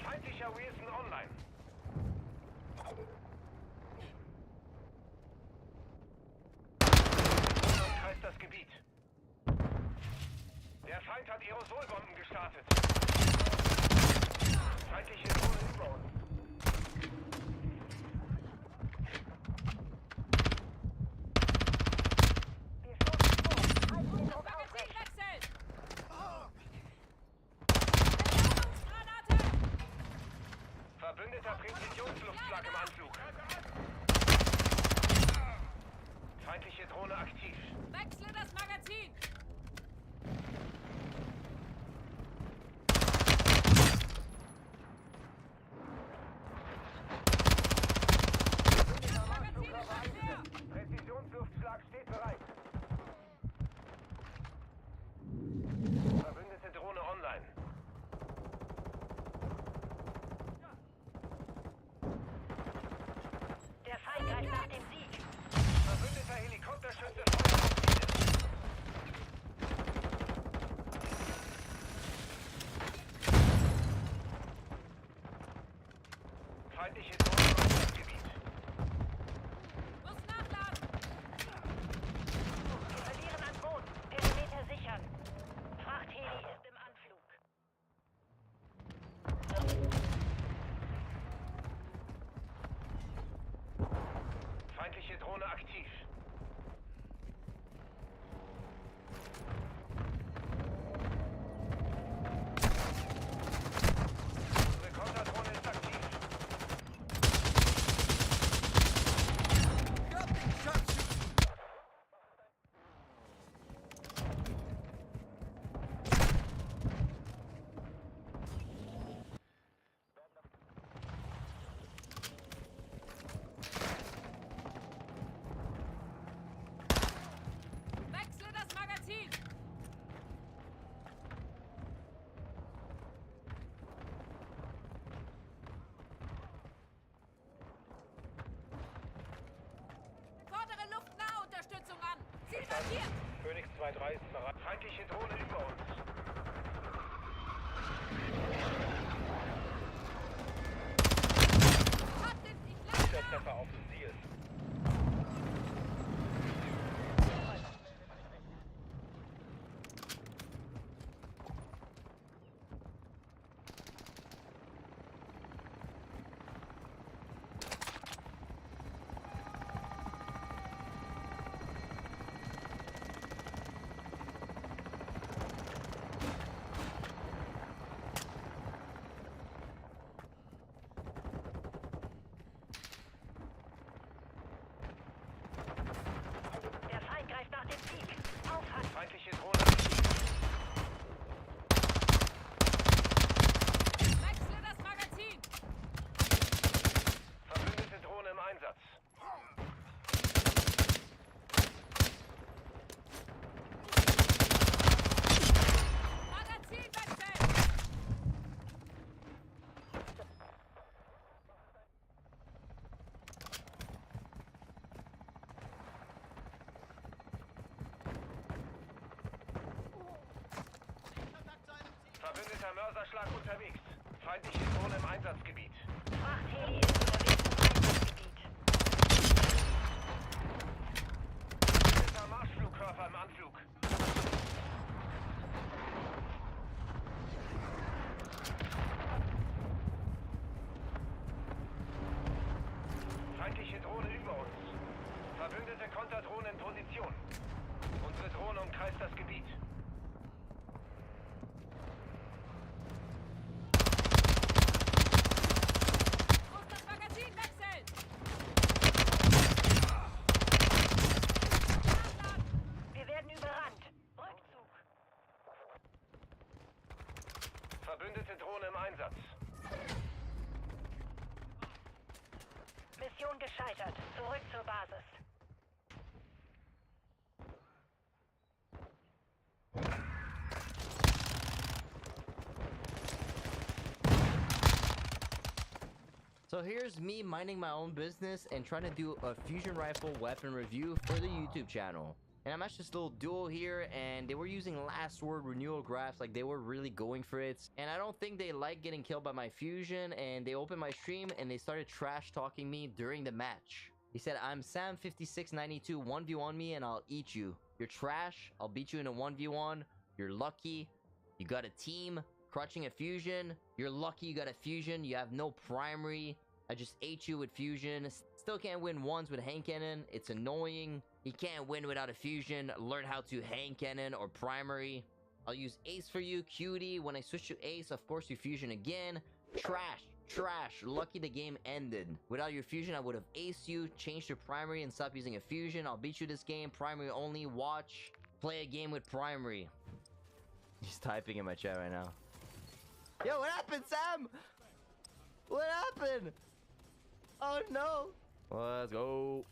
Feindlicher Wilson online. Drohne umkreist das Gebiet. Der Feind hat Aerosolbomben gestartet. Feindliche Drohne über uns. Wir stoßen vor. Halten den Druck aufrecht. Magazinwechsel! Verbündeter Präzisionsluftschlag im Anflug. Feindliche Drohne aktiv. Wechsle das Magazin! Präzisionsluftschlag steht bereit. Verbündete Drohne online. Der Feind greift nach dem Sieg. Verbündeter Helikopterschütze feuert auf Ziele. Feindliche Drohne im Einsatzgebiet. Muss nachladen! Wir verlieren an Boden. Perimeter sichern. Frachtheli ist im Anflug. Feindliche Drohne aktiv. Unsere Konterdrohne ist aktiv. Wechsle das Magazin! Fordere Luftnahunterstützung an! Ziel markiert! Phoenix 2-3 ist bereit. Feindliche Drohne über uns. Treffer auf sie ist. Der Feind greift nach dem Sieg. Aufhalten. Feindliche Drohne aktiv. Wechsle das Magazin! Verbündete Drohne im Einsatz. Magazin wechseln! Verbündeter Mörserschlag unterwegs. Feindliche Drohne im Einsatzgebiet. Frachtheli ist unterwegs im Einsatzgebiet. Verbündeter Marschflugkörper im Anflug. Feindliche Drohne über uns. Verbündete Konterdrohne in Position. Unsere Drohne umkreist das Gebiet. Muss das Magazin wechseln! Nachladen! Wir werden überrannt. Rückzug. Verbündete Drohne im Einsatz. Mission gescheitert. Zurück zur Basis. So here's me minding my own business and trying to do a fusion rifle weapon review for the YouTube channel. And I'm actually still duo here, and they were using last word renewal graphs, like they were really going for it. And I don't think they like getting killed by my fusion, and they opened my stream and they started trash talking me during the match. He said, I'm Sam5692, 1v1 me and I'll eat you. You're trash, I'll beat you in a 1v1. You're lucky, you got a team, crutching a fusion. You're lucky you got a fusion, you have no primary. I just ate you with fusion. Still can't win ones with hand cannon. It's annoying. He can't win without a fusion. Learn how to hand cannon or primary. I'll use ace for you, cutie. When I switch to ace, of course you fusion again. Trash, trash. Lucky the game ended. Without your fusion, I would have aced you, changed your primary, and stopped using a fusion. I'll beat you this game. Primary only. Watch. Play a game with primary. He's typing in my chat right now. Yo, what happened, Sam? What happened? Oh no. Let's go.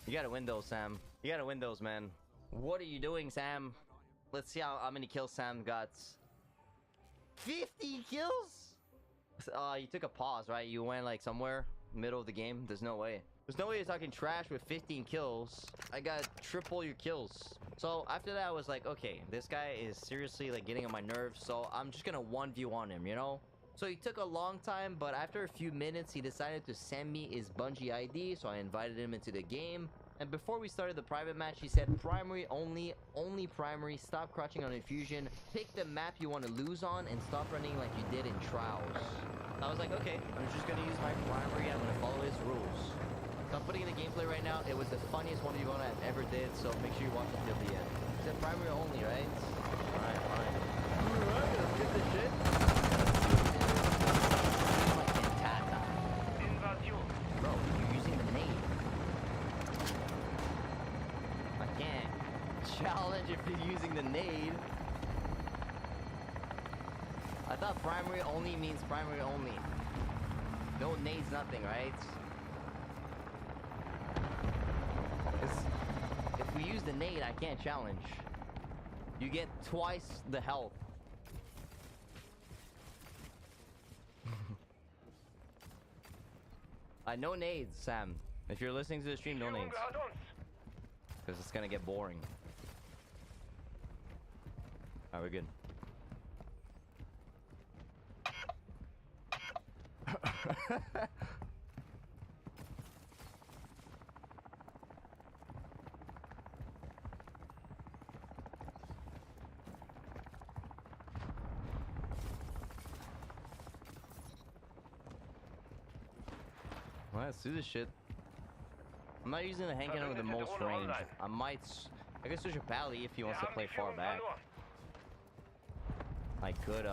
You gotta win those, Sam. You gotta win those, man. What are you doing, Sam? Let's see how many kills Sam got. 50 kills? You took a pause, right? You went like somewhere middle of the game. There's no way. There's no way you're talking trash with 15 kills. I got triple your kills. So after that, I was like, okay, this guy is seriously like getting on my nerves. So I'm just gonna 1v1 him, you know? So he took a long time, but after a few minutes, he decided to send me his Bungie ID. So I invited him into the game. And before we started the private match, he said primary only primary, stop crouching on infusion, pick the map you want to lose on, and stop running like you did in trials. I was like, okay, I'm just gonna use my primary, I'm gonna follow his rules. So I'm putting in the gameplay right now. It was the funniest 1v1 I've ever did, so make sure you watch it till the end. He said primary only, right? Alright, fine. Alright, let's get this shit. Invasion. Bro, you're using the nade. I can't challenge if you're using the nade. I thought primary only means primary only. No nades, nothing, right? If we use the nade, I can't challenge. You get twice the health. No nades, Sam. If you're listening to the stream, no Führung nades. gehört uns. Because it's gonna get boring. Alright, we're good. let's do this shit. I'm not using the hand cannon with the most range. I could switch a Pally if he wants to play far back. I could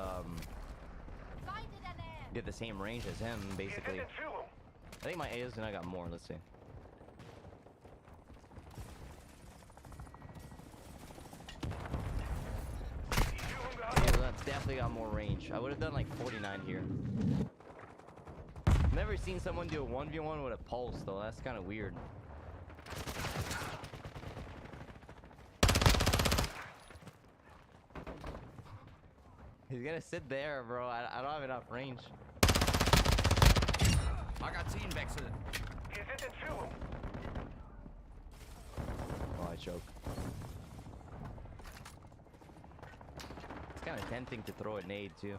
get the same range as him, basically. I think my AO's gonna got more. Let's see. Yeah, that's definitely got more range. I would have done like 49 here. Never seen someone do a 1v1 with a pulse though. That's kind of weird. He's gonna sit there, bro. I don't have enough range. Magazinwechsel. Wir sind in Führung. Oh, I choke. It's kind of tempting to throw a nade too.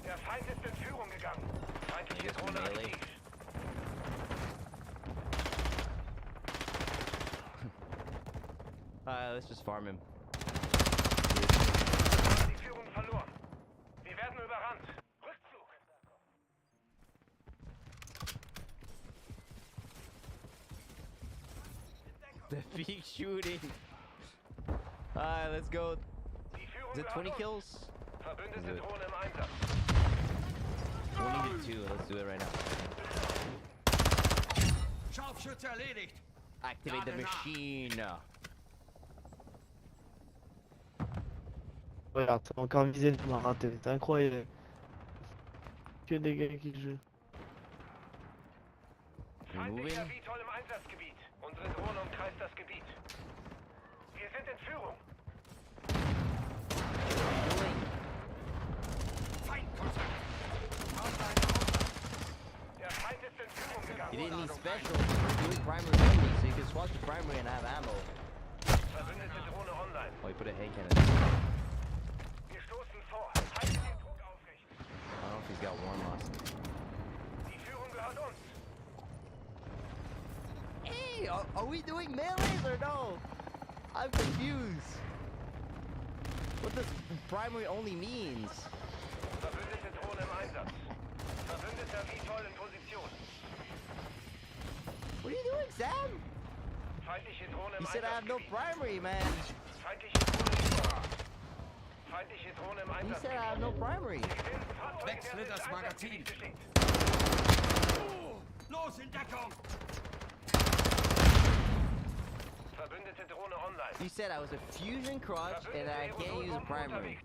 Der Feind ist in Führung gegangen. Feindliche Just Drohne melee. aktiv. Let's just farm him. Die Führung verloren. Wir werden überrannt. Rückzug. The peak shooting. Alright, let's go. Die Führung Is it 20 gehört uns. kills? Verbündete Drohne im Einsatz. 20 to 2. Let's do it right now. Scharfschütze erledigt. Activate the machine. Regarde, t'as encore visé, tu m'as raté. C'est incroyable. Que des gars qui jouent. Feindlicher Moving. Vitol im Einsatzgebiet. Unsere Drohne umkreist das Gebiet. Wir sind in Führung. Feindkontakt. Der Feind ist in Führung You gegangen. didn't need special. You're doing primary only, so you can swap to primary and have ammo. Verbündete Drohne online. Oh, you put a hand cannon. Wir stoßen vor. Halte den Druck aufrecht. I don't know if he's got warm loss. Die Führung gehört uns. Hey, are we doing melees or no? I'm confused. What does primary only means? Verbündete Drohne im Einsatz. Verbündeter Vitol in Position. What are you doing, Sam? Feindliche Drohne im You said I have no Einsatzgebiet. primary, man. Feindliche Drohne im Feindliche Drohne im You Einsatz. said I have no primary. Wechsle das Magazin. Los in Deckung. Verbündete Drohne online. You said I was a fusion crutch and I can't use a primary.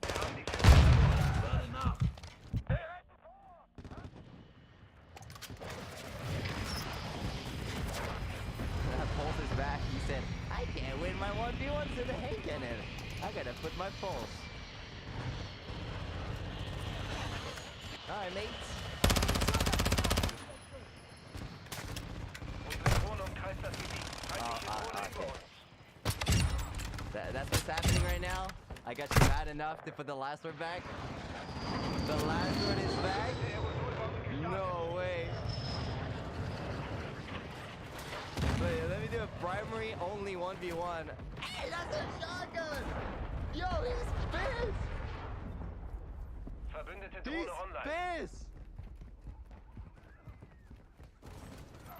That pulse is back. He said, I can't win my 1v1s in the hand cannon. I gotta put my pulse. Alright, mates. Unsere Drohne umkreist das Gebiet. Feindliche Drohne über okay. uns. That's what's happening right now. I got you mad enough to put the last one back. The last one is back. No way. Wait, let me do a primary only 1v1. Hey, that's a shotgun! Yo, he's pissed! Verbündete He's Drohne online. pissed!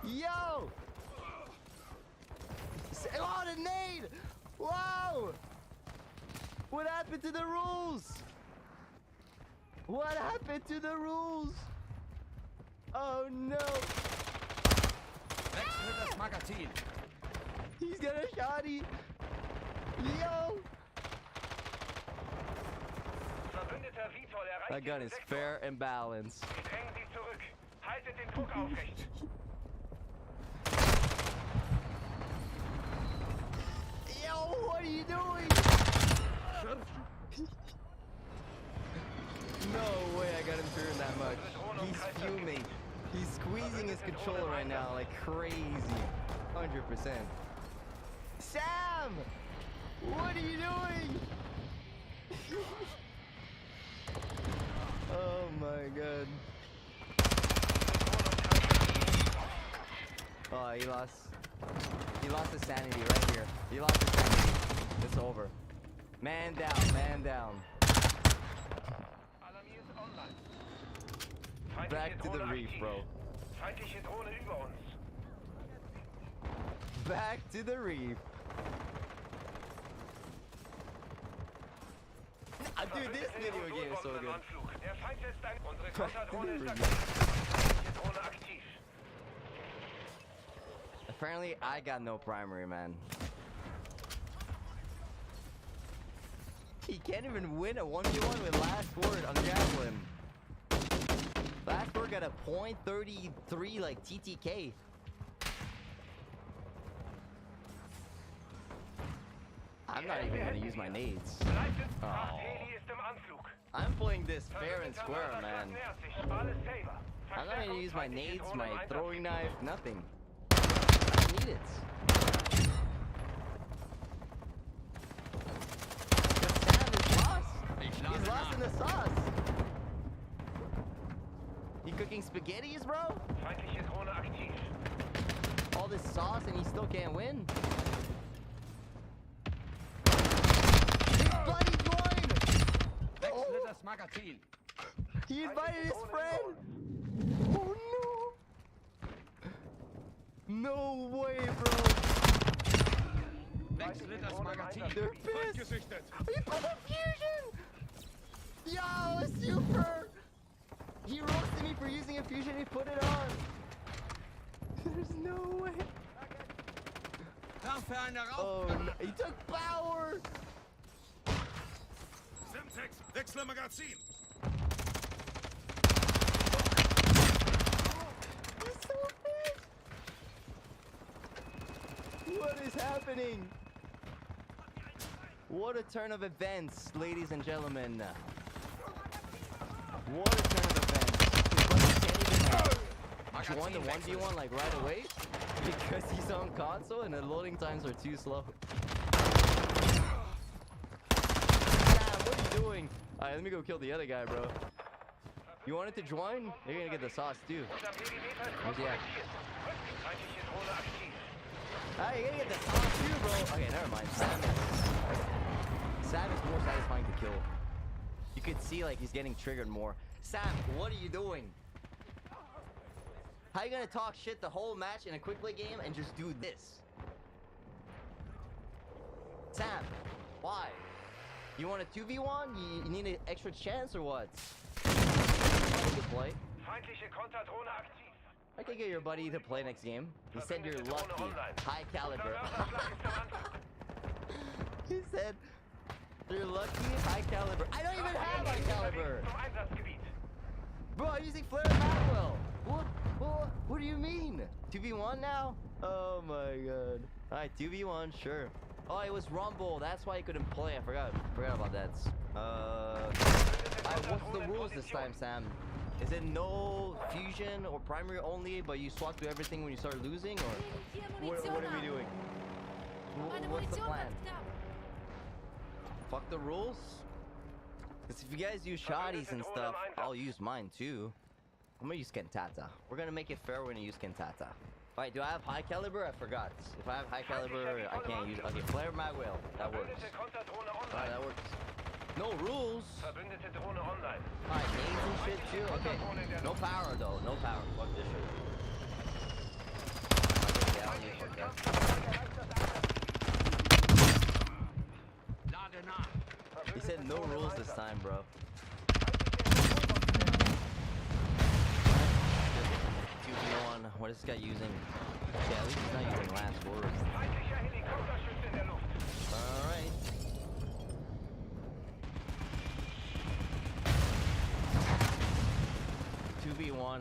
Yo! Oh, the nade! Wow! What happened to the rules? What happened to the rules? Oh no! Wechsle das Magazin. He's got a shotty! Yo! Verbündeter Vitol erreicht That gun diesen is Sektor. fair and balanced. Wir drängen sie zurück. Haltet den Druck aufrecht. Yo, what are you doing? No way I got him through that much. He's fuming. He's squeezing his controller right now like crazy. 100%. Sam! What are you doing? Oh my god. Oh, he lost his sanity right here. He lost his sanity. It's over. Man down, man down. Alarmiert online. Feindliche Back to the Drohne reef, aktiv. bro. Feindliche Drohne über uns. Back to the reef. Dude, this video game is so good. Der Feind setzt ein. Unsere Konterdrohne ist aktiv. Feindliche Drohne aktiv. Apparently, I got no primary, man. He can't even win a 1v1 with Last Word on Javelin. Last Word got a .33 like TTK. I'm not even gonna use my nades. Oh. I'm playing this fair and square, man. I'm not gonna use my nades, my throwing knife, nothing. I need it. He's lost in the sauce. You cooking spaghettis, bro? Feindliche Drohne aktiv. All this sauce and he still can't win? His buddy joined! Wechsle das Magazin. He invited his friend! Oh no! No way, bro! Wechsle das Magazin. They're pissed! Gesichtet. He put a fusion! Yo, super! He roasted me for using a fusion, he put it on! There's no way! Werfe eine rauf. Oh no, he took power! Semtex, wechsle Magazin. He's so pissed! What is happening? What a turn of events, ladies and gentlemen. What a turn of events. His buddy can't even join the 1v1 like right away because he's on console and the loading times are too slow. Sam, what are you doing? Alright, let me go kill the other guy, bro. You wanted to join? You're gonna get the sauce too. Where's he at? Feindliche Drohne aktiv. Ah, you're gonna get the sauce too, bro. Okay, never mind. Sam is more satisfying to kill. You could see like he's getting triggered more. Sam, what are you doing? How you gonna talk shit the whole match in a quick play game and just do this? Sam, why? You want a 2v1? You need an extra chance or what? Good play. Feindliche Konterdrohne aktiv. I can get your buddy to play next game. He said you're lucky. High caliber. He said you're lucky, high caliber. I don't even have high caliber. Zum Einsatzgebiet. Bro, I'm using Flare and Maxwell. What do you mean? 2v1 now? Oh my god. Alright, 2v1, sure. Oh, it was Rumble. That's why he couldn't play. I forgot about that. What's the rules this time, Sam? Is it no fusion or primary only, but you swap to everything when you start losing, or what are we doing? What's the plan? Fuck the rules? Because if you guys use shotties and stuff, I'll use mine too. I'm gonna use Kentata. We're gonna make it fair. We're gonna use Kentata. Alright, do I have high caliber? I forgot. If I have high caliber, I can't use it. Okay, Flare Magwell. That works. Alright, that works. No rules. Verbündete Drohne online. Alright, names and shit too. Okay. No power though. No power. Fuck this shit. Okay, I'll use it. He said no rules this time, bro. 2v1. What is this guy using? Okay, at least he's not using last words. Feindlicher Helikopterschütze in der Luft. Alright.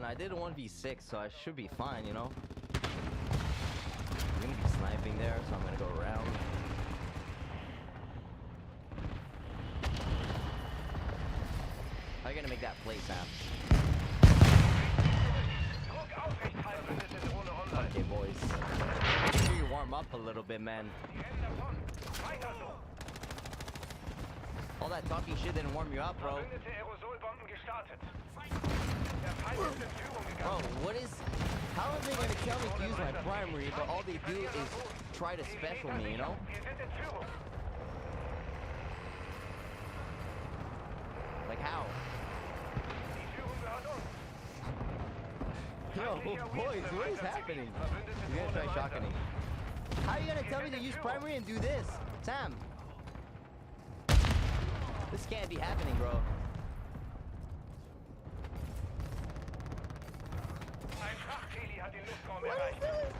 I did a 1v6, so I should be fine, you know? I'm gonna be sniping there, so I'm gonna go around. How are you gonna make that play, Sam? Okay, boys. Make sure you warm up a little bit, man. All that talking shit didn't warm you up, bro. Bro, what is... How are they gonna tell me to use my primary, but all they do is try to special me, you know? Like how? Yo, boys, what is happening? You're gonna try shotgunning. How are you gonna tell me to use primary and do this? Sam! This can't be happening, bro. Ein Frachtheli hat den Luftraum What erreicht. is this?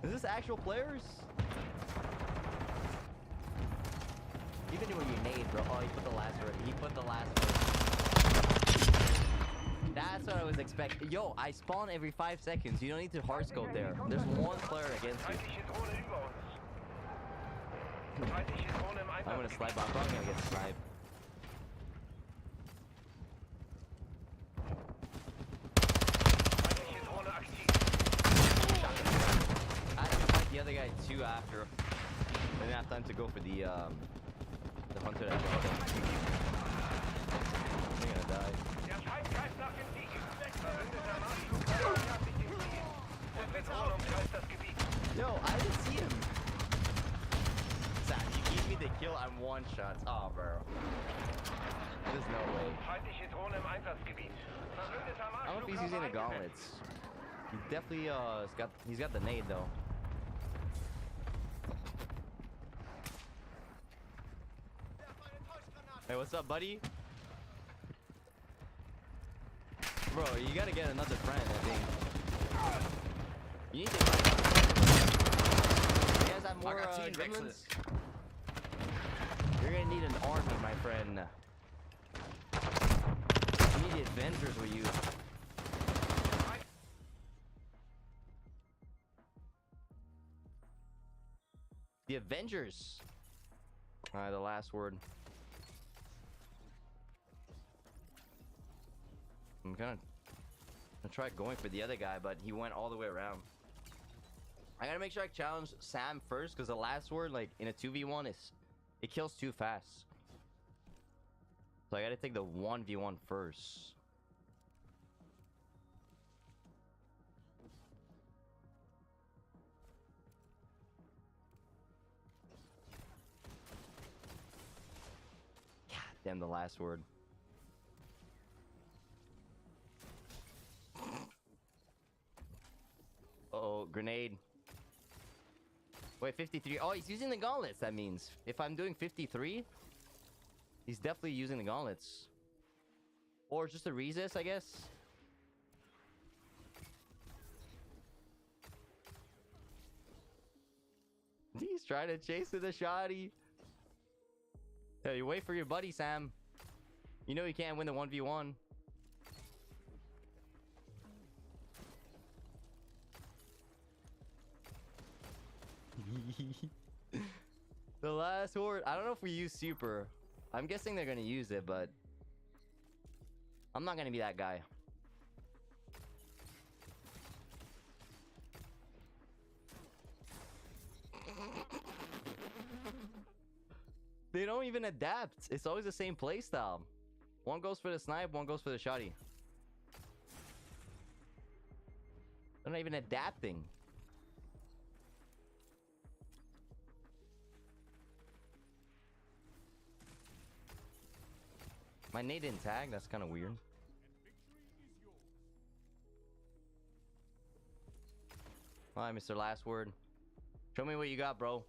Is this actual players? Even when you nade, bro. Oh, he put the last word. He put the last word. That's what I was expecting. Yo, I spawn every 5 seconds. You don't need to hardscope there. There's one player against you. Feindliche Drohne über uns. Feindliche Drohne im I'm gonna Einsatz. slide, but I'm probably gonna get sniped. Feindliche Drohne aktiv. I have to fight the other guy too after. I didn't have time to go for the hunter that brought him. I'm gonna die. Der Feind greift nach dem Sieg. Verbündeter Marschflugkörper nähert sich dem Ziel. Unsere Drohne umkreist das Gebiet. Yo, I didn't see him. Sam, you gave me the kill. I'm one shots. Oh, bro. There's no way. Feindliche Drohne im Einsatzgebiet. Verbündeter I don't know if he's using the gauntlets. He definitely he's got the nade though. Hey, what's up, buddy? Bro, you gotta get another friend, I think. You need to find You guys have more gremlins? You're gonna need an army, my friend. You need the Avengers with you. The Avengers. Alright, the last word. I'm gonna try going for the other guy, but he went all the way around. I gotta make sure I challenge Sam first, because the last word, like in a 2v1, it kills too fast. So I gotta take the 1v1 first. God damn, the last word. Uh-oh, grenade. Wait, 53. Oh, he's using the gauntlets, that means. If I'm doing 53, he's definitely using the gauntlets. Or just a resist, I guess. He's trying to chase with a shotty. Hey, you wait for your buddy, Sam. You know you can't win the 1v1. The last word. I don't know if we use super. I'm guessing they're gonna use it, but I'm not gonna be that guy. They don't even adapt. It's always the same playstyle. One goes for the snipe, one goes for the shotty. They're not even adapting. My nade didn't tag, that's kind of weird. Alright, Mr. Last Word. Show me what you got, bro.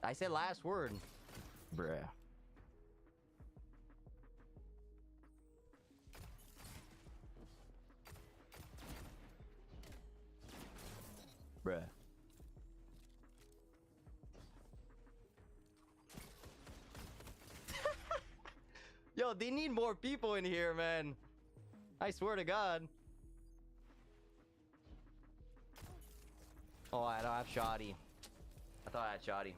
I said last word. Bruh. Bruh. Yo, they need more people in here, man. I swear to God. Oh, I don't have shoddy. I thought I had shoddy.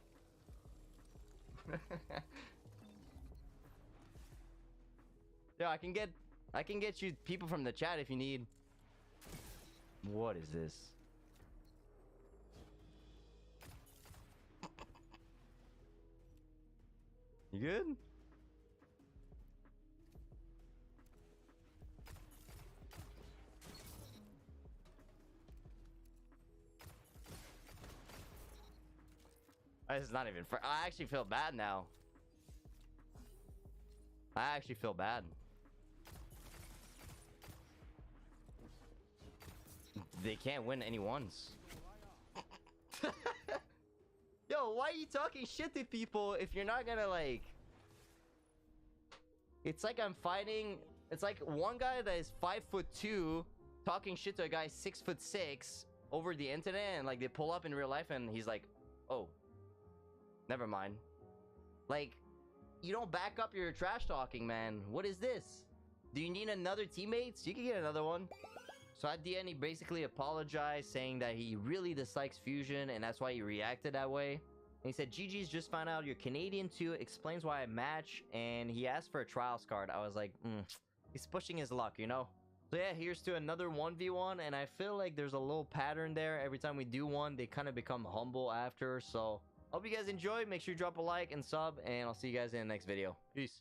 Yo, I can get you people from the chat if you need. What is this? You good? This is not even fair. I actually feel bad now. I actually feel bad. they can't win any ones. Yo, why are you talking shit to people if you're not gonna like... It's like I'm fighting... It's like one guy that is 5'2" talking shit to a guy 6'6" over the internet, and like they pull up in real life and he's like, oh, never mind. Like, you don't back up your trash talking, man. What is this? Do you need another teammates? You can get another one. So at the end, he basically apologized, saying that he really dislikes Fusion and that's why he reacted that way. And he said, GG's just found out you're Canadian too, explains why I match, and he asked for a trials card. I was like, he's pushing his luck, you know? So yeah, here's to another 1v1, and I feel like there's a little pattern there. Every time we do one, they kind of become humble after. So hope you guys enjoy. Make sure you drop a like and sub, and I'll see you guys in the next video. Peace.